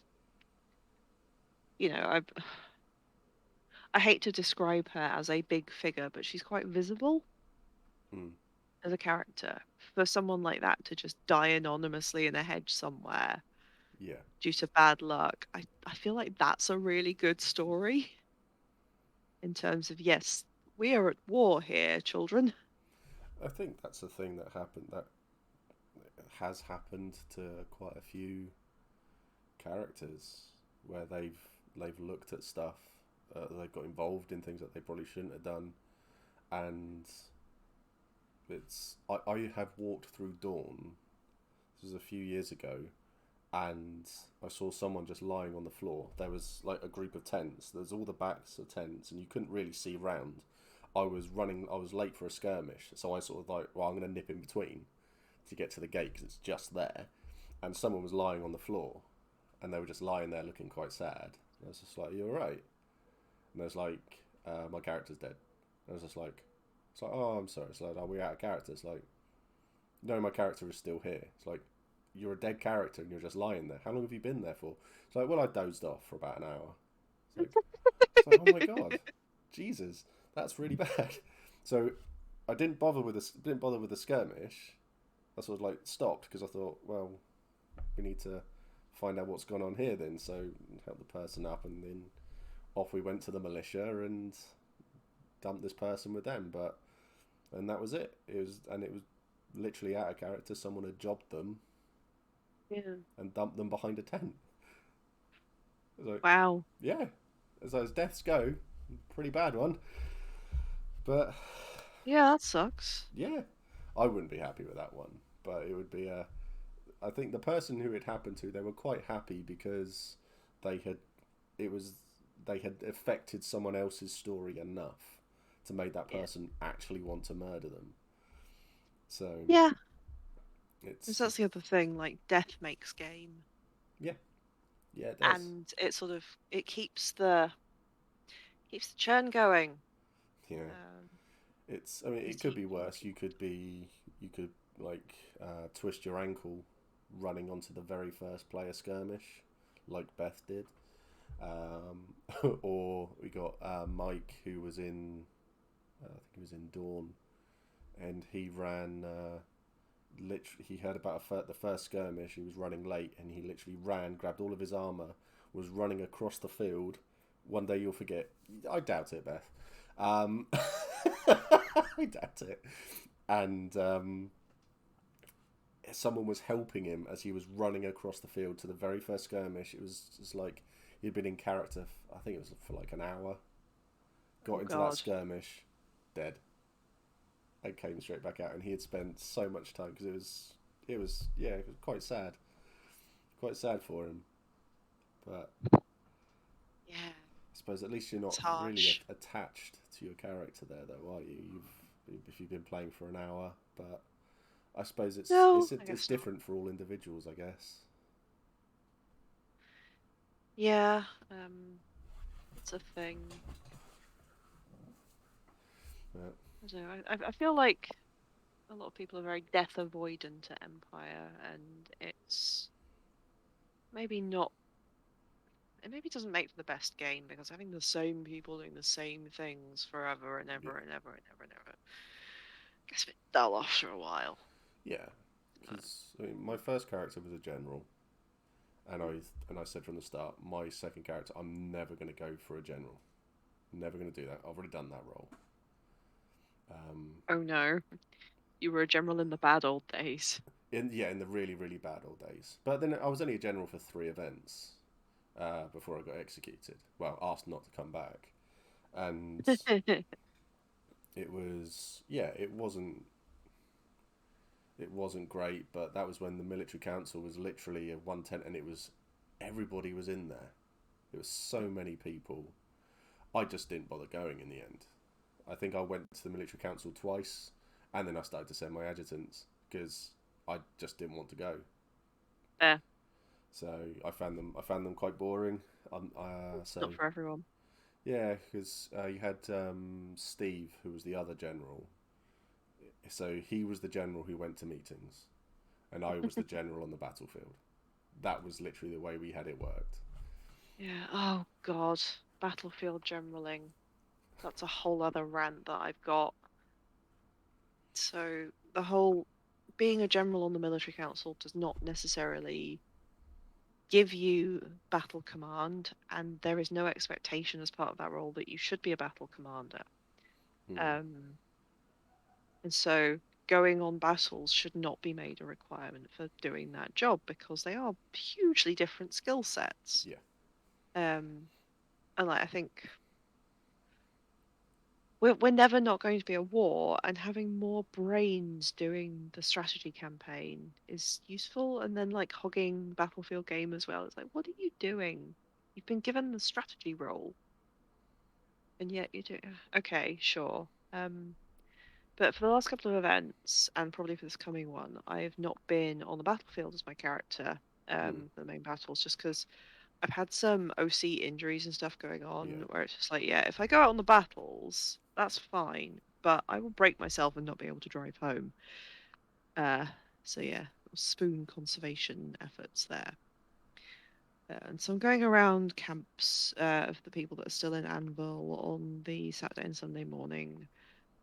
I I hate to describe her as a big figure, but she's quite visible Hmm. as a character. For someone like that to just die anonymously in a hedge somewhere Yeah. due to bad luck, I feel like that's a really good story in terms of, yes, we are at war here, children. I think that's a thing that happened that has happened to quite a few characters where they've looked at stuff, they've got involved in things that they probably shouldn't have done, and I have walked through Dawn. This was a few years ago, and I saw someone just lying on the floor. There was like a group of tents. There's all the backs of tents, and you couldn't really see round. I was running. I was late for a skirmish, so I sort of like, well, I'm going to nip in between to get to the gate because it's just there. And someone was lying on the floor, and they were just lying there looking quite sad. And I was just like, "You all right?" And I was like, "My character's dead." And I was just like, "It's like, oh, I'm sorry." It's like, "Are we out of character?" It's like, "No, my character is still here." It's like, "You're a dead character and you're just lying there. How long have you been there for?" It's like, "Well, I dozed off for about an hour." It's like, It's like, oh my god, Jesus, that's really bad. So I didn't bother with the skirmish. I sort of like stopped because I thought, well, we need to find out what's gone on here then. So help the person up, and then off we went to the militia and dumped this person with them. But and that was it. It was literally out of character. Someone had jobbed them Yeah. and dumped them behind a tent. So Wow. yeah, as deaths go, pretty bad one. But Yeah, that sucks. yeah, I wouldn't be happy with that one. But it would be a. I think the person who it happened to, they were quite happy because they had it was they had affected someone else's story enough to make that Yeah. person actually want to murder them. So Yeah. Because it's that's the other thing, like death makes game. yeah, yeah, it does. And it sort of it keeps the churn going. Yeah, Um, it's. I mean, it Leaves could you be feeling worse. people. You could like twist your ankle running onto the very first player skirmish, like Beth did. Or we got Mike, who was in, I think he was in Dawn, and he ran. Literally, he heard about the first skirmish. He was running late, and he literally ran, grabbed all of his armor, was running across the field. One day you'll forget. I doubt it, Beth. I doubt it. And someone was helping him as he was running across the field to the very first skirmish. It was just like he'd been in character. I think it was for like an hour. Oh Got into that God. skirmish, dead. And came straight back out, and he had spent so much time because yeah, it was quite sad for him. But Yeah, I suppose at least you're not it's really harsh. attached to your character there, though, are you? If you've been playing for an hour, but I suppose No, I it's guess not. different for all individuals, I guess. Yeah, it's a thing. But I don't know. I feel like a lot of people are very death avoidant at Empire, and it's maybe not. It maybe doesn't make for the best game because having the same people doing the same things forever and yeah, ever and ever and ever and ever gets a bit dull after a while. yeah, Uh, because I mean, my first character was a general, and I said from the start, my second character, I'm never going to go for a general. Never going to do that. I've already done that role. Um, oh no, you were a general in the bad old days. in the really really bad old days. But then I was only a general for 3 events before I got executed. Well, asked not to come back, and it was yeah, it wasn't great. But that was when the military council was literally a one tent, and it was everybody was in there. There was so many people. I just didn't bother going in the end. I think I went to the military council twice, and then I started to send my adjutants because I just didn't want to go. Yeah, So I found them quite boring. it's So not for everyone. yeah, because you had Steve, who was the other general. So he was the general who went to meetings, and I was the general on the battlefield. That was literally the way we had it worked. Yeah. Oh God, battlefield generaling. That's a whole other rant that I've got. So the whole being a general on the military council does not necessarily give you battle command, and there is no expectation as part of that role that you should be a battle commander. Hmm. Um, and so going on battles should not be made a requirement for doing that job because they are hugely different skill sets. Yeah. Um, and like I think we're never not going to be a war, and having more brains doing the strategy campaign is useful. And then like hogging battlefield game as well. It's like, what are you doing? You've been given the strategy role, and yet you do. Okay, sure. But for the last couple of events, and probably for this coming one, I have not been on the battlefield as my character Hmm. for the main battles, just because I've had some OC injuries and stuff going on Yeah. where it's just like, yeah, if I go out on the battles, that's fine, but I will break myself and not be able to drive home. Uh, so yeah, spoon conservation efforts there. And so I'm going around camps of the people that are still in Anvil on the Saturday and Sunday morning,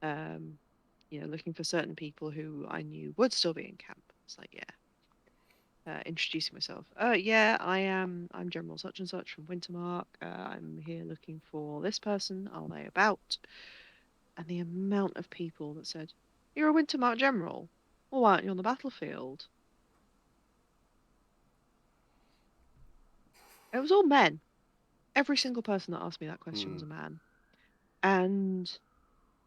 um, looking for certain people who I knew would still be in camp. It's like, yeah, introducing myself. Yeah, I'm General such and such from Wintermark. I'm here looking for this person. Are they about? And the amount of people that said, "You're a Wintermark General. Well, why aren't you on the battlefield?" It was all men. Every single person that asked me that question was Mm. a man. And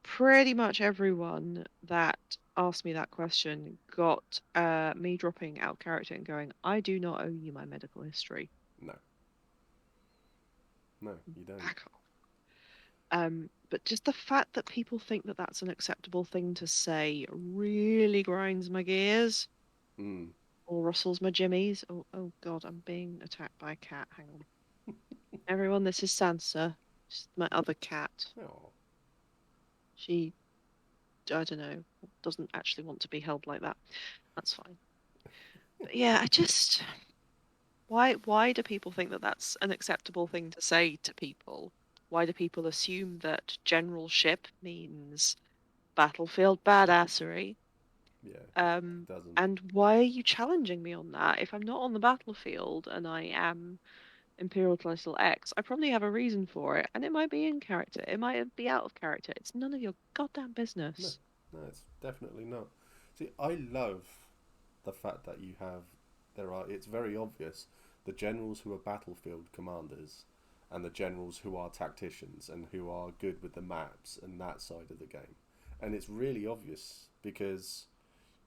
pretty much everyone that asked me that question got me dropping out of character and going, I do not owe you my medical history. No, no, you don't. Back off. But just the fact that people think that that's an acceptable thing to say really grinds my gears Mm. or rustles my jimmies. Oh God, I'm being attacked by a cat. Hang on. Everyone, this is Sansa. She's my other cat. Oh. She, I don't know, doesn't actually want to be held like that. That's fine. But yeah, why do people think that that's an acceptable thing to say to people? Why do people assume that generalship means battlefield badassery? Yeah, it Um, doesn't. and why are you challenging me on that? If I'm not on the battlefield and I am Imperial Celestial X, I probably have a reason for it, and it might be in character, it might be out of character. It's none of your goddamn No, business. no, it's definitely not. See, I love the fact that you have there are. It's very obvious the generals who are battlefield commanders, and the generals who are tacticians and who are good with the maps and that side of the game, and it's really obvious because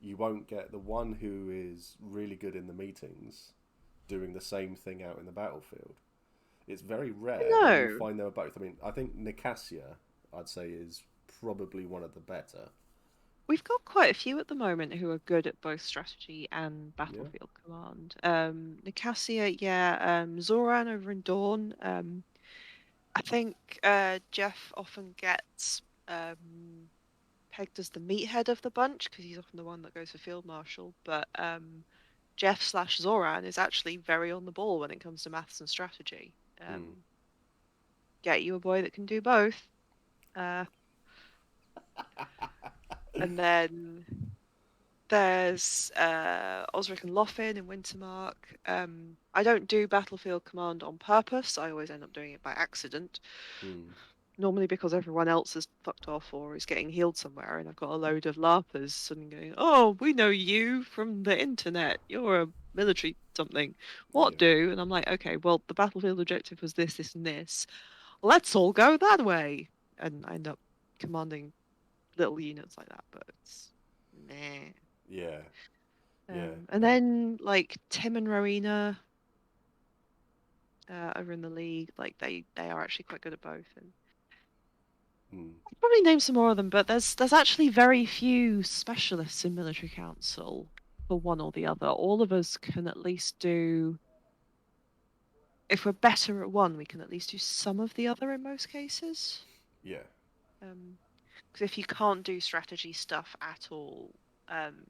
you won't get the one who is really good in the meetings doing the same thing out in the battlefield. It's very rare that you'll No, find them both. I mean, I think Nicasia, I'd say, is probably one of the better. we've got quite a few at the moment who are good at both strategy and Yeah. battlefield command. Nicasia, yeah, Zoran over in Dawn. I think Jeff often gets pegged as the meathead of the bunch because he's often the one that goes for field marshal. But Jeff slash Zoran is actually very on the ball when it comes to maths and strategy. Mm. Get you a boy that can do both. Uh, and then there's Osric and Loffin in Wintermark. I don't do battlefield command on purpose. I always end up doing it by accident. Mm. Normally because everyone else is fucked off or is getting healed somewhere, and I've got a load of LARPers suddenly going, "Oh, we know you from the internet. You're a military something. What Yeah. do?" And I'm like, "Okay, well, the battlefield objective was this, this, and this. Let's all go that way." And I end up commanding little units like that, but it's meh. Yeah. Yeah. And then like Tim and Rowena over in the league, like they are actually quite good at both. And Mm. I'll probably name some more of them, but there's actually very few specialists in military council for one or the other. All of us can at least do, if we're better at one, we can at least do some of the other in most cases. Yeah. Because if you can't do strategy stuff at all,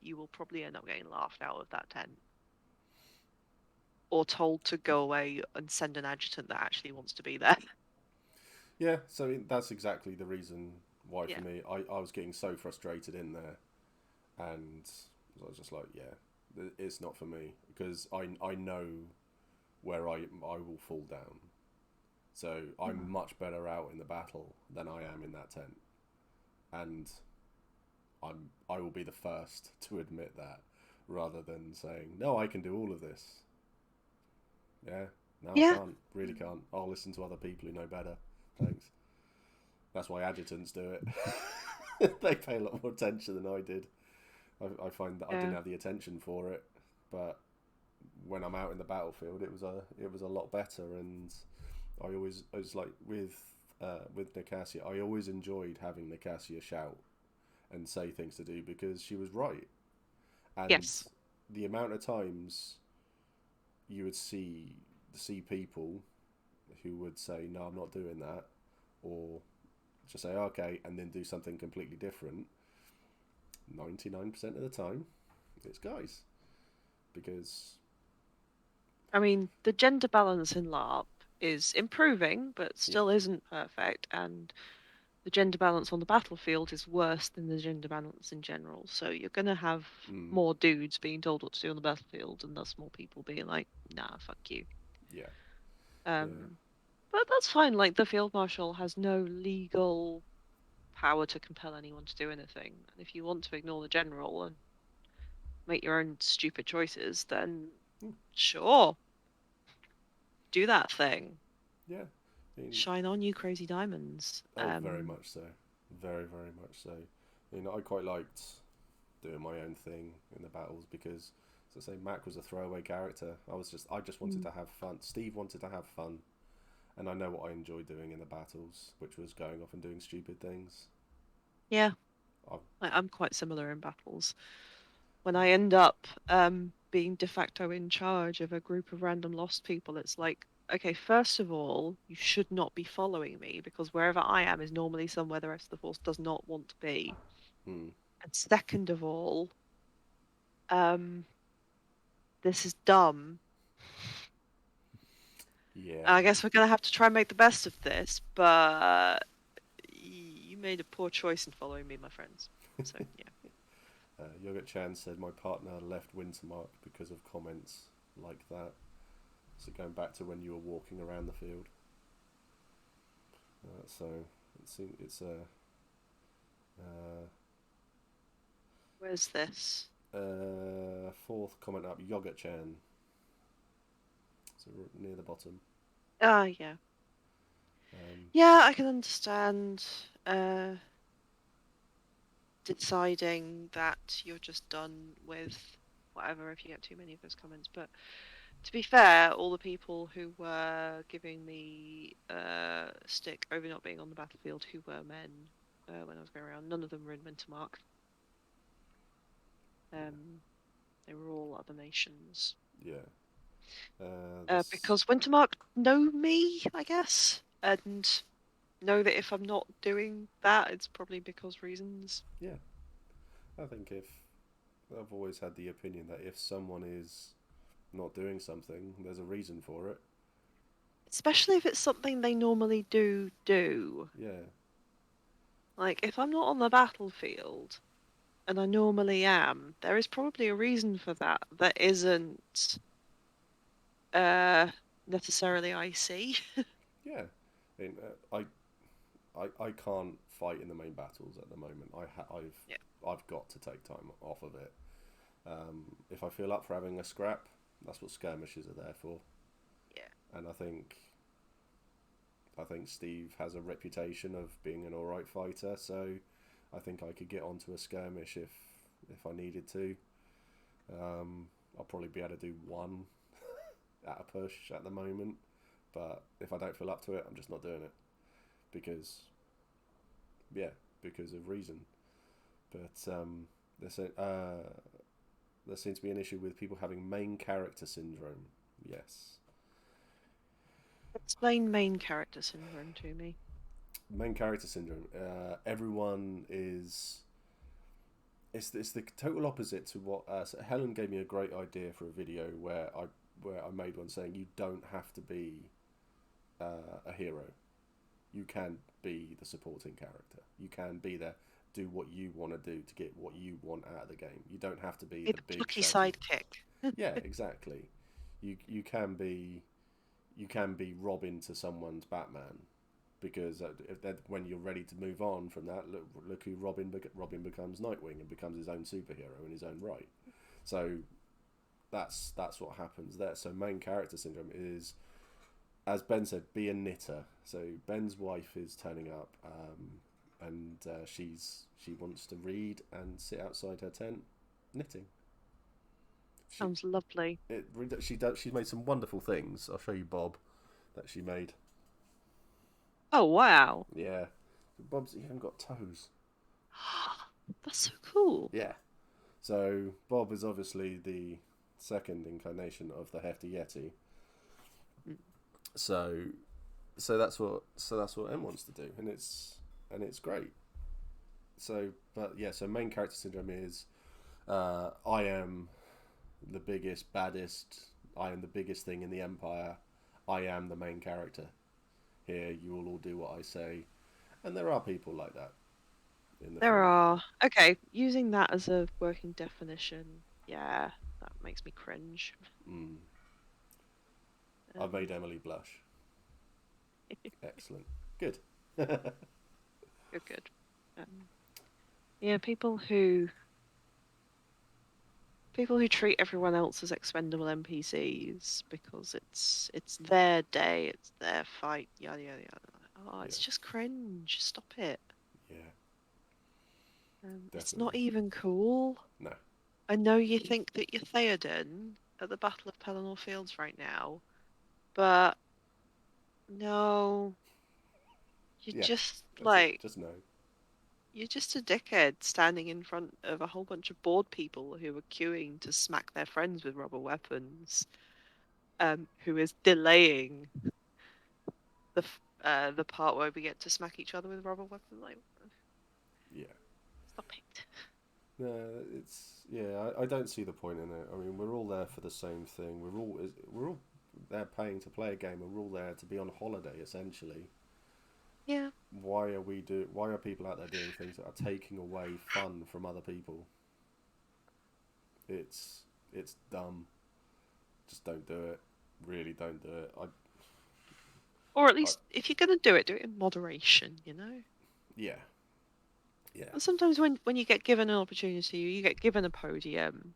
you will probably end up getting laughed out of that tent or told to go away and send an adjutant that actually wants to be there. Yeah. So that's exactly the reason why for Yeah. me, I was getting so frustrated in there, and I was just like, yeah, it's not for me because I know where I will fall down. So I'm Mm. much better out in the battle than I am in that tent, and I will be the first to admit that, rather than saying no, I can do all of this. Yeah, no, I Yeah. can't. Really can't. I'll listen to other people who know better. Thanks. That's why adjutants do it. They pay a lot more attention than I did. I find that I didn't Yeah. have the attention for it, but when I'm out in the battlefield, it was a lot better. And I was like with Nicasia, I always enjoyed having Nicasia shout and say things to do because she was right. And Yes. the amount of times you would see people who would say, "No, I'm not doing that," or just say, "Okay," and then do something completely different. 99% of the time, it's guys because I mean, the gender balance in LARP is improving, but Yeah. still isn't perfect, and the gender balance on the battlefield is worse than the gender balance in general. So you're going to have Mm. more dudes being told what to do on the battlefield, and thus more people being like, "Nah, fuck you." Yeah. Yeah. Um, but that's fine. Like the field marshal has no legal power to compel anyone to do anything, and if you want to ignore the general and make your own stupid choices, then Mm. sure, do that thing. Yeah. I mean, Shine on, you crazy diamonds. oh, very much so. Very, very much so. I mean, I quite liked doing my own thing in the battles because, as I say, Mac was a throwaway character. I just wanted Mm. to have fun. Steve wanted to have fun, and I know what I enjoyed doing in the battles, which was going off and doing stupid things. Yeah, I, I'm quite similar in battles. When I end up being de facto in charge of a group of random lost people, it's like, okay, first of all, you should not be following me because wherever I am is normally somewhere the rest of the force does not want to be. hmm, And second of all, um, this is dumb. yeah, I guess we're gonna have to try and make the best of this, but you made a poor choice in following me, my friends. So yeah. Yogurt Chan said my partner left Wintermark because of comments like that. So going back to when you were walking around the field. So it's a Where's this? fourth comment up, Yogurt Chan. So near the bottom. Ah, yeah. Um, Yeah, I can understand deciding that you're just done with whatever if you get too many of those comments. But to be fair, all the people who were giving me stick over not being on the battlefield who were men when I was going around, none of them were in Wintermark. yeah, They were all other nations. yeah. This Because Wintermark know me, I guess, and know that if I'm not doing that, it's probably because reasons. yeah. I think if I've always had the opinion that if someone is not doing something, there's a reason for it. Especially if it's something they normally do. Yeah, Like, if I'm not on the battlefield, and I normally am, there is probably a reason for that that isn't uh, necessarily icy. yeah. I mean, I can't fight in the main battles at the moment. Yeah, I've got to take time off of it. If I feel up for having a scrap, that's what skirmishes are there for. yeah. And I think Steve has a reputation of being an alright fighter, so I think I could get onto a skirmish if I needed to. I'll probably be able to do one at a push at the moment, but if I don't feel up to it, I'm just not doing it because yeah, because of reason. But there's there seems to be an issue with people having main character syndrome. Yes, Explain main character syndrome to me. main character syndrome. Everyone is. It's the total opposite to what so Helen gave me a great idea for a video where I made one saying you don't have to be a hero. You can be the supporting character. You can be there, do what you want to do to get what you want out of the game. You don't have to be Be the the big plucky shouty. sidekick. Yeah, exactly. You can be Robin to someone's Batman because when you're ready to move on from that, look who Robin becomes Nightwing and becomes his own superhero in his own right. So that's what happens there. So main character syndrome is, as Ben said, be a knitter. So Ben's wife is turning up, and she wants to read and sit outside her tent knitting. She Sounds lovely. she's made some wonderful things. I'll show you Bob that she made. Oh, wow. Yeah, Bob's even got toes. That's so cool. Yeah. So Bob is obviously the second incarnation of the Hefty Yeti. Mm. So that's what M wants to do, and it's great. So but yeah, so main character syndrome is I am the biggest, baddest, I am the biggest thing in the Empire. I am the main character. Here, you will all do what I say. And there are people like that in the There field. are. Okay, using that as a working definition, yeah, that makes me cringe. Mm. I've Um, made Emily blush. Excellent. Good. Yeah. good, good. Yeah, people who treat everyone else as expendable NPCs because it's their day, it's their fight, yada yada yada. Oh, it's just cringe. Stop it. Yeah. It's not Definitely. even cool. No. I know you think that you're Theoden at the Battle of Pelennor Fields right now, but no, you're Yeah. just That's it. like Just no. you're just a dickhead standing in front of a whole bunch of bored people who are queuing to smack their friends with rubber weapons, who is delaying the part where we get to smack each other with rubber weapons. Like, Yeah. stop it. No, it's yeah. I don't see the point in it. I mean, we're all there for the same thing. We're all there paying to play a game, and we're all there to be on holiday essentially. Yeah. Why are people out there doing things that are taking away fun from other people? It's it's dumb. Just don't do it. Really don't do it. Or at I least if you're gonna do it in moderation, you know? yeah. Yeah. And sometimes when you get given an opportunity, you get given a podium,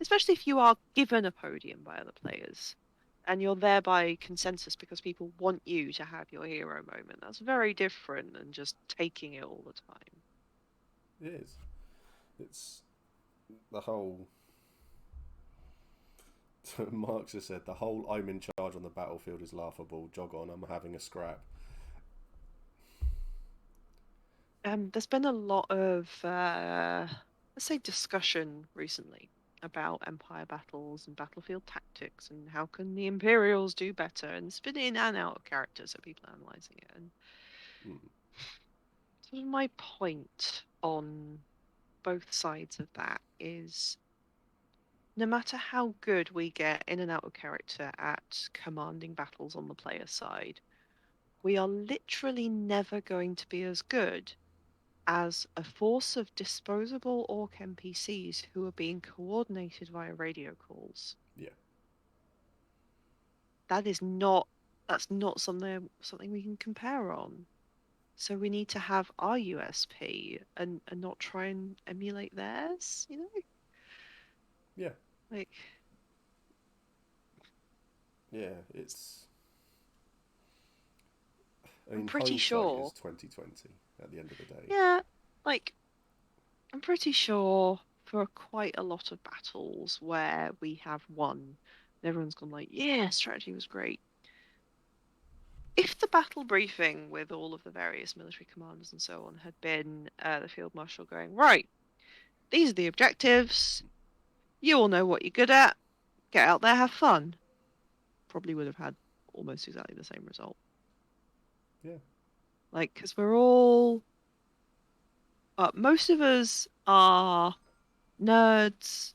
especially if you are given a podium by other players, and you're there by consensus because people want you to have your hero moment. That's very different than just taking it all the time. It is. It's the whole. Marx has said the whole "I'm in charge on the battlefield" is laughable. Jog on, I'm having a scrap. There's been a lot of, let's say, discussion recently about empire battles and battlefield tactics and how can the Imperials do better. And it's been in and out of character, so people are analysing it. And Mm. sort of my point on both sides of that is no matter how good we get in and out of character at commanding battles on the player side, we are literally never going to be as good as a force of disposable orc NPCs who are being coordinated via radio calls. Yeah. That is not that's not something we can compare on. So we need to have our USP and not try and emulate theirs, you know? Yeah. Like Yeah. It's. I I'm mean, pretty hindsight is sure. 2020 at the end of the day. Yeah, like I'm pretty sure for quite a lot of battles where we have won, and everyone's gone like, yeah, strategy was great. If the battle briefing with all of the various military commanders and so on had been the field marshal going, right, these are the objectives, you all know what you're good at, get out there, have fun, probably would have had almost exactly the same result. Yeah. Like, because we're all, most of us are nerds,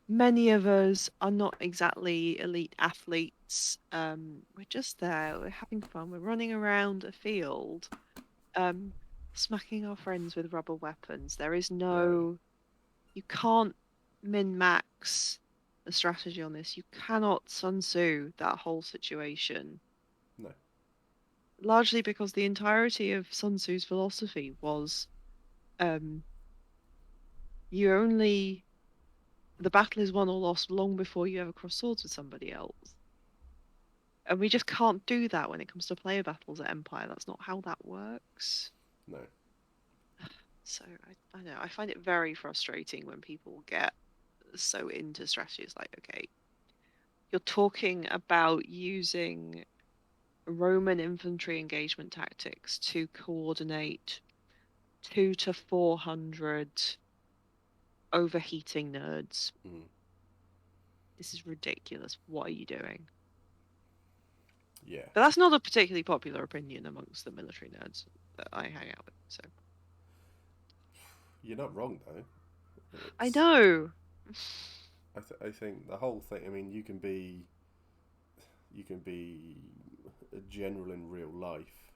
many of us are not exactly elite athletes. We're just there, we're having fun, we're running around a field, um, smacking our friends with rubber weapons. There is Yeah. no, you can't min max the strategy on this. You cannot Sun Tzu that whole situation. No. Largely because the entirety of Sun Tzu's philosophy was um, you only, the battle is won or lost long before you ever cross swords with somebody else. And we just can't do that when it comes to player battles at Empire. That's not how that works. No. So I know I find it very frustrating when people get so into strategy. It's like, okay, you're talking about using Roman infantry engagement tactics to coordinate 2 to 400 overheating nerds. Mm. This is ridiculous. What are you doing? Yeah. But that's not a particularly popular opinion amongst the military nerds that I hang out with. So You're not wrong though. I It's know. I think the whole thing. I mean, you can be a general in real life,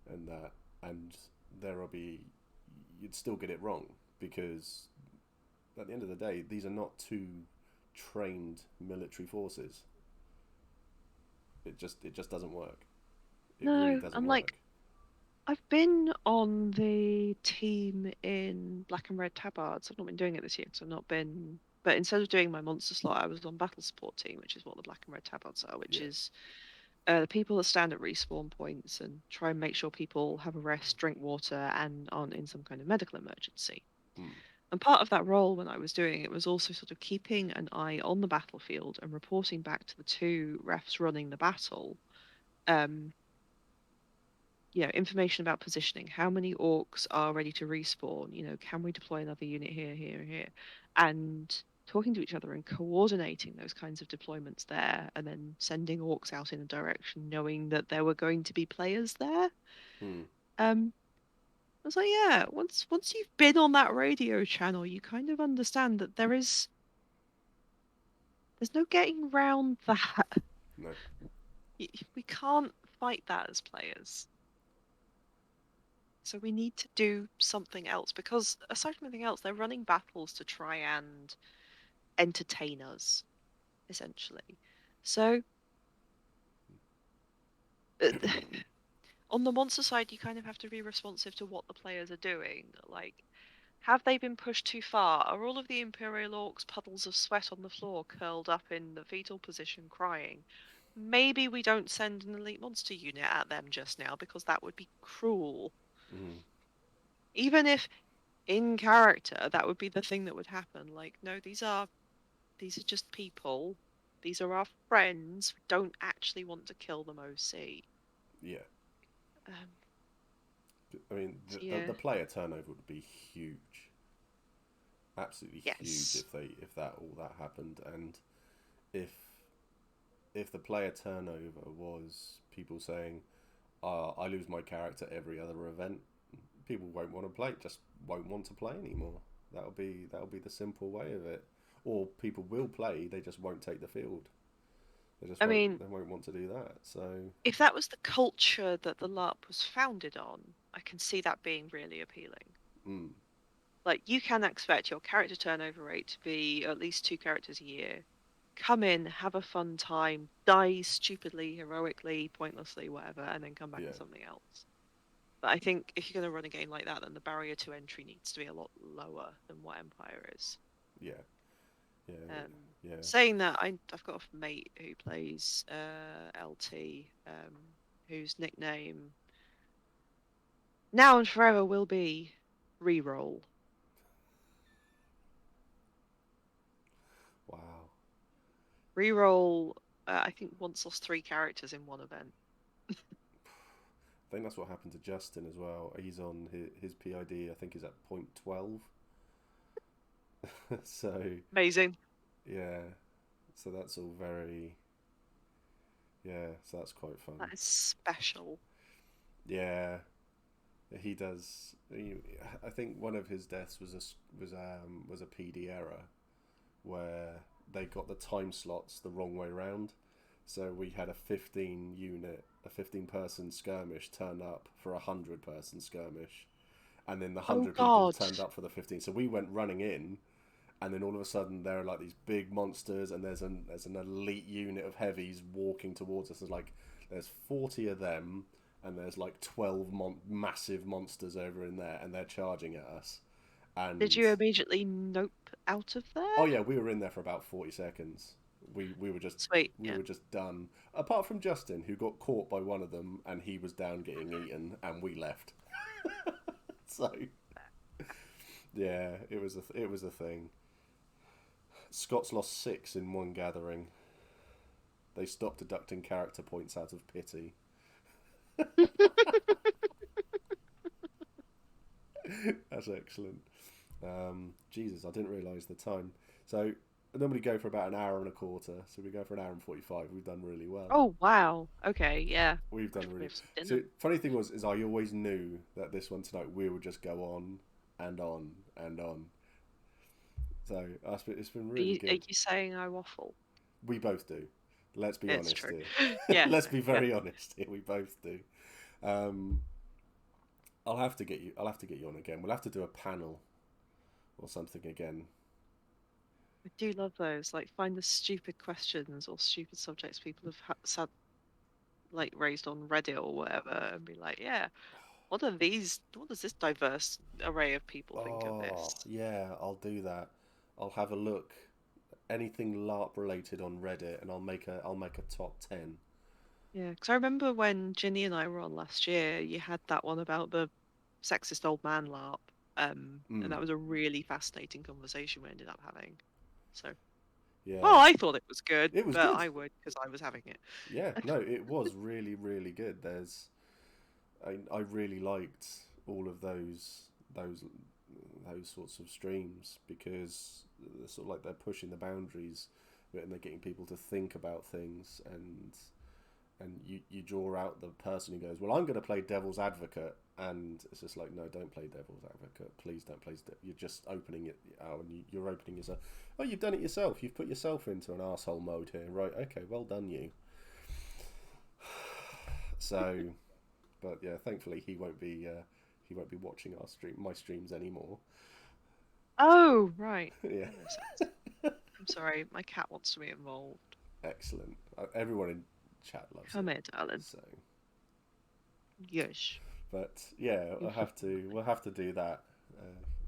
and that, and there'll be you'd still get it wrong because at the end of the day, these are not two trained military forces. It just doesn't work. It really No, doesn't and like work. I've been on the team in Black and Red Tabards. I've not been doing it this year because I've not been. But instead of doing my monster slot, I was on battle support team, which is what the Black and Red Tabards are, which Yeah. is the people that stand at respawn points and try and make sure people have a rest, drink water, and aren't in some kind of medical emergency. Mm. And part of that role when I was doing it was also sort of keeping an eye on the battlefield and reporting back to the two refs running the battle. Um, information about positioning. How many orcs are ready to respawn? Can we deploy another unit here, here, and here? And talking to each other and coordinating those kinds of deployments there, and then sending orcs out in a direction, knowing that there were going to be players there. Mm. Um, I was like, yeah, once you've been on that radio channel, you kind of understand that there's no getting round that. No. We can't fight that as players. So we need to do something else because aside from anything else, they're running battles to try and entertain us, essentially. So uh, on the monster side, you kind of have to be responsive to what the players are doing. Like, have they been pushed too far? Are all of the Imperial Orcs puddles of sweat on the floor, curled up in the fetal position, crying? Maybe we don't send an elite monster unit at them just now because that would be cruel. Mm. Even if in character that would be the thing that would happen. Like, no, these are just people. These are our friends. We don't actually want to kill them, OC. Yeah. Um, I mean, so the yeah, player turnover would be huge, absolutely huge yes. if that all that happened, and if if the player turnover was people saying, I lose my character every other event, people won't want to play, just won't want to play anymore. That'll be the simple way of it. Or people will play, they just won't take the field. They just I won't. mean, They won't want to do that. So, if that was the culture that the LARP was founded on, I can see that being really appealing. mm, Like, you can expect your character turnover rate to be at least two characters a year. Come in, have a fun time, die stupidly, heroically, pointlessly, whatever, and then come back yeah, as something else. But I think if you're going to run a game like that, then the barrier to entry needs to be a lot lower than what Empire is. yeah, yeah, yeah. Saying that, I've got a mate who plays LT, whose nickname now and forever will be Reroll. Wow. Reroll, I think once lost three characters in one event. I think that's what happened to Justin as well. He's on his PID. I think is at point 12. So Amazing. yeah, so that's all very yeah. So that's quite fun. That is special. Yeah, he does. I think one of his deaths was a PD error where they got the time slots the wrong way round. So we had a 15-person skirmish turn up for a 100-person skirmish, and then the Oh 100 people God. turned up for the 15. So we went running in, and then all of a sudden there are like these big monsters, and there's an elite unit of heavies walking towards us. There's 40 of them, and there's like 12 massive monsters over in there, and they're charging at us. Did And you immediately nope out of oh there? yeah, we were in there for about 40 seconds. We were just Sweet. we Yeah. were just done. Apart from Justin, who got caught by one of them, and he was down getting eaten, and we left. So yeah, it was a thing. Scots lost 6 in one gathering. They stopped deducting character points out of pity. That's excellent. Jesus, I didn't realise the time. So I normally go for about an hour and a quarter. So we go for an hour and 45. We've done really well. Oh wow. Okay. Yeah. We've I done should probably really. have some dinner. So funny thing was, is I always knew that this one tonight we would just go on and on and on. So it's been Are really you, are good. you saying I waffle? We both do. Let's be It's honest true. here. Yeah, Let's be yeah. very honest here. We both do. Um, I'll have to get you. I'll have to get you on again. We'll have to do a panel or something again. I do love those. Like, find the stupid questions or stupid subjects people have said, like, raised on Reddit or whatever, and be like, yeah, what are these? What does this diverse array of people think of Oh this? yeah, I'll do that. I'll have a look. Anything LARP related on Reddit, and I'll make a top 10. Yeah, because I remember when Ginny and I were on last year, you had that one about the sexist old man LARP, and Mm, that was a really fascinating conversation we ended up having. So, well, yeah, I thought it was good, it was but good. I would because I was having it. Yeah, no, it was really really good. I really liked all of those those sorts of streams because they're sort of like they're pushing the boundaries, and they're getting people to think about things, and you draw out the person who goes, well, I'm going to play devil's advocate, and it's just like, no, don't play devil's advocate, please don't play. You're just opening it out, and you're opening yourself. Oh, you've done it yourself. You've put yourself into an arsehole mode here, right? Okay, well done, you. So, but yeah, thankfully he won't be watching my streams anymore. Oh, right. Yeah, That makes sense. I'm sorry, my cat wants to be involved. excellent. Everyone in chat loves Come it. here, darling. So, Yes. but yeah, You I should. have to. We'll have to do that.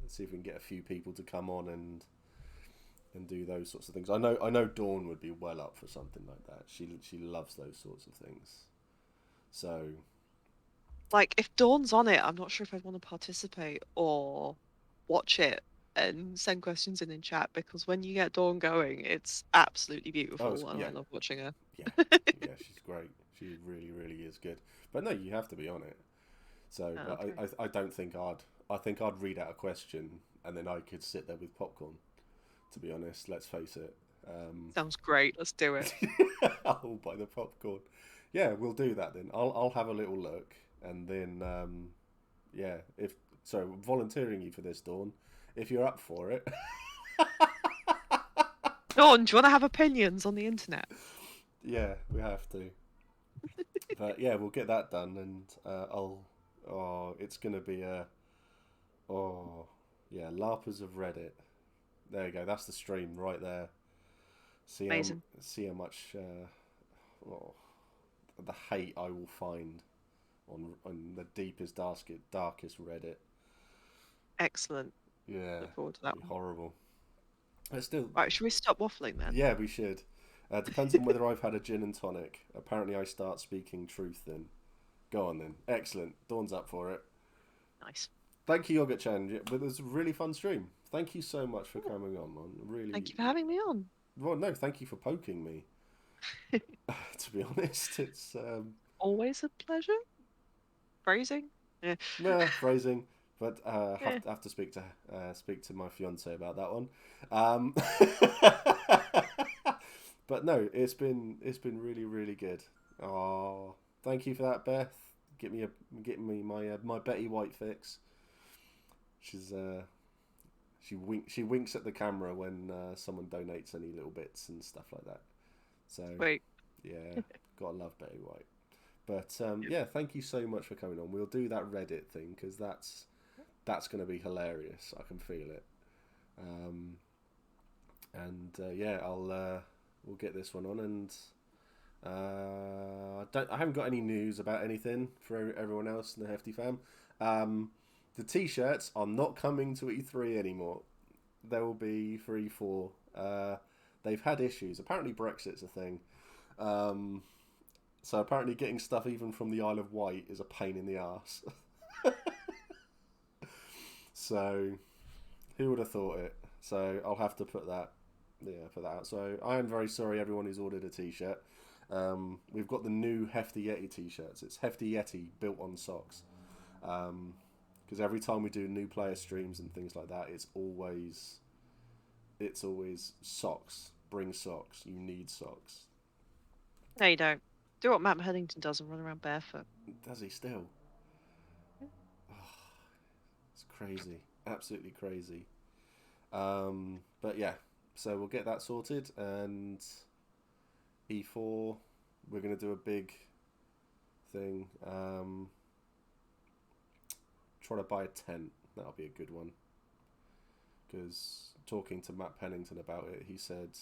See if we can get a few people to come on and do those sorts of things. I know Dawn would be well up for something like that. She loves those sorts of things. So Like, if Dawn's on it, I'm not sure if I'd want to participate or watch it and send questions in chat because when you get Dawn going, it's absolutely beautiful and I yeah, love watching her. yeah, yeah. She's great. She really really is good. But no, you have to be on it. So, Oh, but okay. I don't think I think I'd read out a question and then I could sit there with popcorn. To be honest, let's face it. Sounds great. Let's do it. I'll buy the popcorn. Yeah, we'll do that then. I'll have a little look and then yeah. If so, volunteering you for this, Dawn. If you're up for it, Dawn, do you want to have opinions on the internet? yeah, we have to. But yeah, we'll get that done, and I'll. Oh, it's gonna be a. Oh, yeah, LARPers of Reddit. There you go. That's the stream right there. Amazing. See how much oh, the hate I will find on the deepest, darkest Reddit. Excellent. Yeah, Look forward to it'd that be one. horrible. But still, Right, should we stop waffling then? yeah, we should. Depends on whether I've had a gin and tonic. Apparently, I start speaking truth then. Go on then. Excellent. Dawn's up for it. Nice. Thank you, Yogurt Chan. It was a really fun stream. Thank you so much for coming on, man. Thank Really. you for having me on. Well, no, thank you for poking me. To be honest, it's Always a pleasure. Phrasing. Yeah. phrasing, but Yeah. have to speak to my fiance about that one. Um, but no, it's been really really good. Oh, thank you for that, Beth. Getting me my my Betty White fix. She's she winks at the camera when someone donates any little bits and stuff like that. So Wait. yeah, gotta love Betty White. But yeah, thank you so much for coming on. We'll do that Reddit thing because that's going to be hilarious. I can feel it. Um, and yeah, I'll we'll get this one on. And I haven't got any news about anything for everyone else in the Hefty fam. The t-shirts are not coming to E3 anymore. There will be for E4. They've had issues. Apparently, Brexit's a thing. So apparently, getting stuff even from the Isle of Wight is a pain in the arse. So who would have thought it? So I'll have to put that out. So I am very sorry, everyone who's ordered a t-shirt. We've got the new Hefty Yeti t-shirts. It's Hefty Yeti built on socks. Because every time we do new player streams and things like that, it's always socks. Bring socks. You need socks. No, you don't. Do what Matt Headington does and run around barefoot. Does he still? Yeah. Oh, it's crazy. Absolutely crazy. But yeah, so we'll get that sorted, and E4, we're going to do a big thing. Try to buy a tent. That'll be a good one. Because talking to Matt Pennington about it, he said,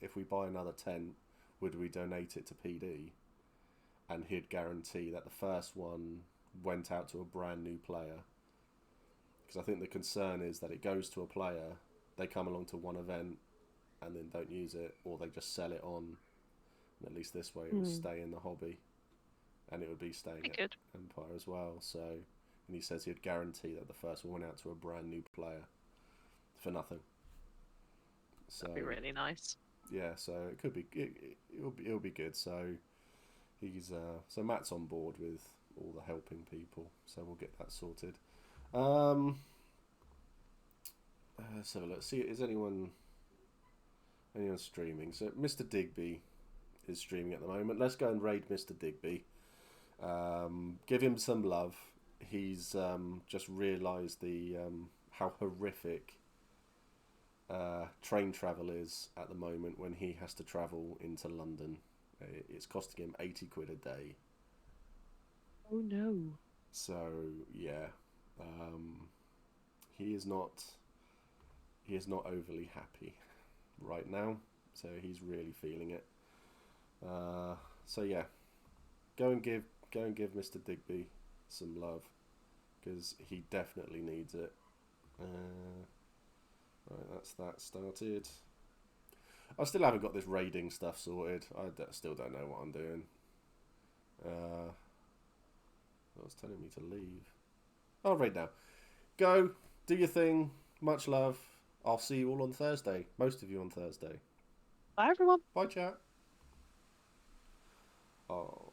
if we buy another tent, would we donate it to PD? And he'd guarantee that the first one went out to a brand new player. Because I think the concern is that it goes to a player, they come along to one event and then don't use it, or they just sell it on. And at least this way it will stay in the hobby, and it would be staying Be at good. Empire as well. So, and he says he'd guarantee that the first one went out to a brand new player for nothing. So That'd be really nice. yeah, so it could be it'll be good. So he's so Matt's on board with all the helping people, so we'll get that sorted. Let's have a look. See, is anyone streaming? So Mr. Digby is streaming at the moment. Let's go and raid Mr. Digby. Give him some love. He's just realised the how horrific train travel is at the moment when he has to travel into London. It's costing him 80 quid a day. Oh no. So yeah, he is not overly happy right now. So he's really feeling it. So yeah, go and give Mr. Digby some love, because he definitely needs it. Right, that's that started. I still haven't got this raiding stuff sorted. I still don't know what I'm doing. It's telling me to leave. I'll raid now. Go, do your thing. Much love. I'll see you all on Thursday. Most of you on Thursday. Bye, everyone. Bye, chat. Oh.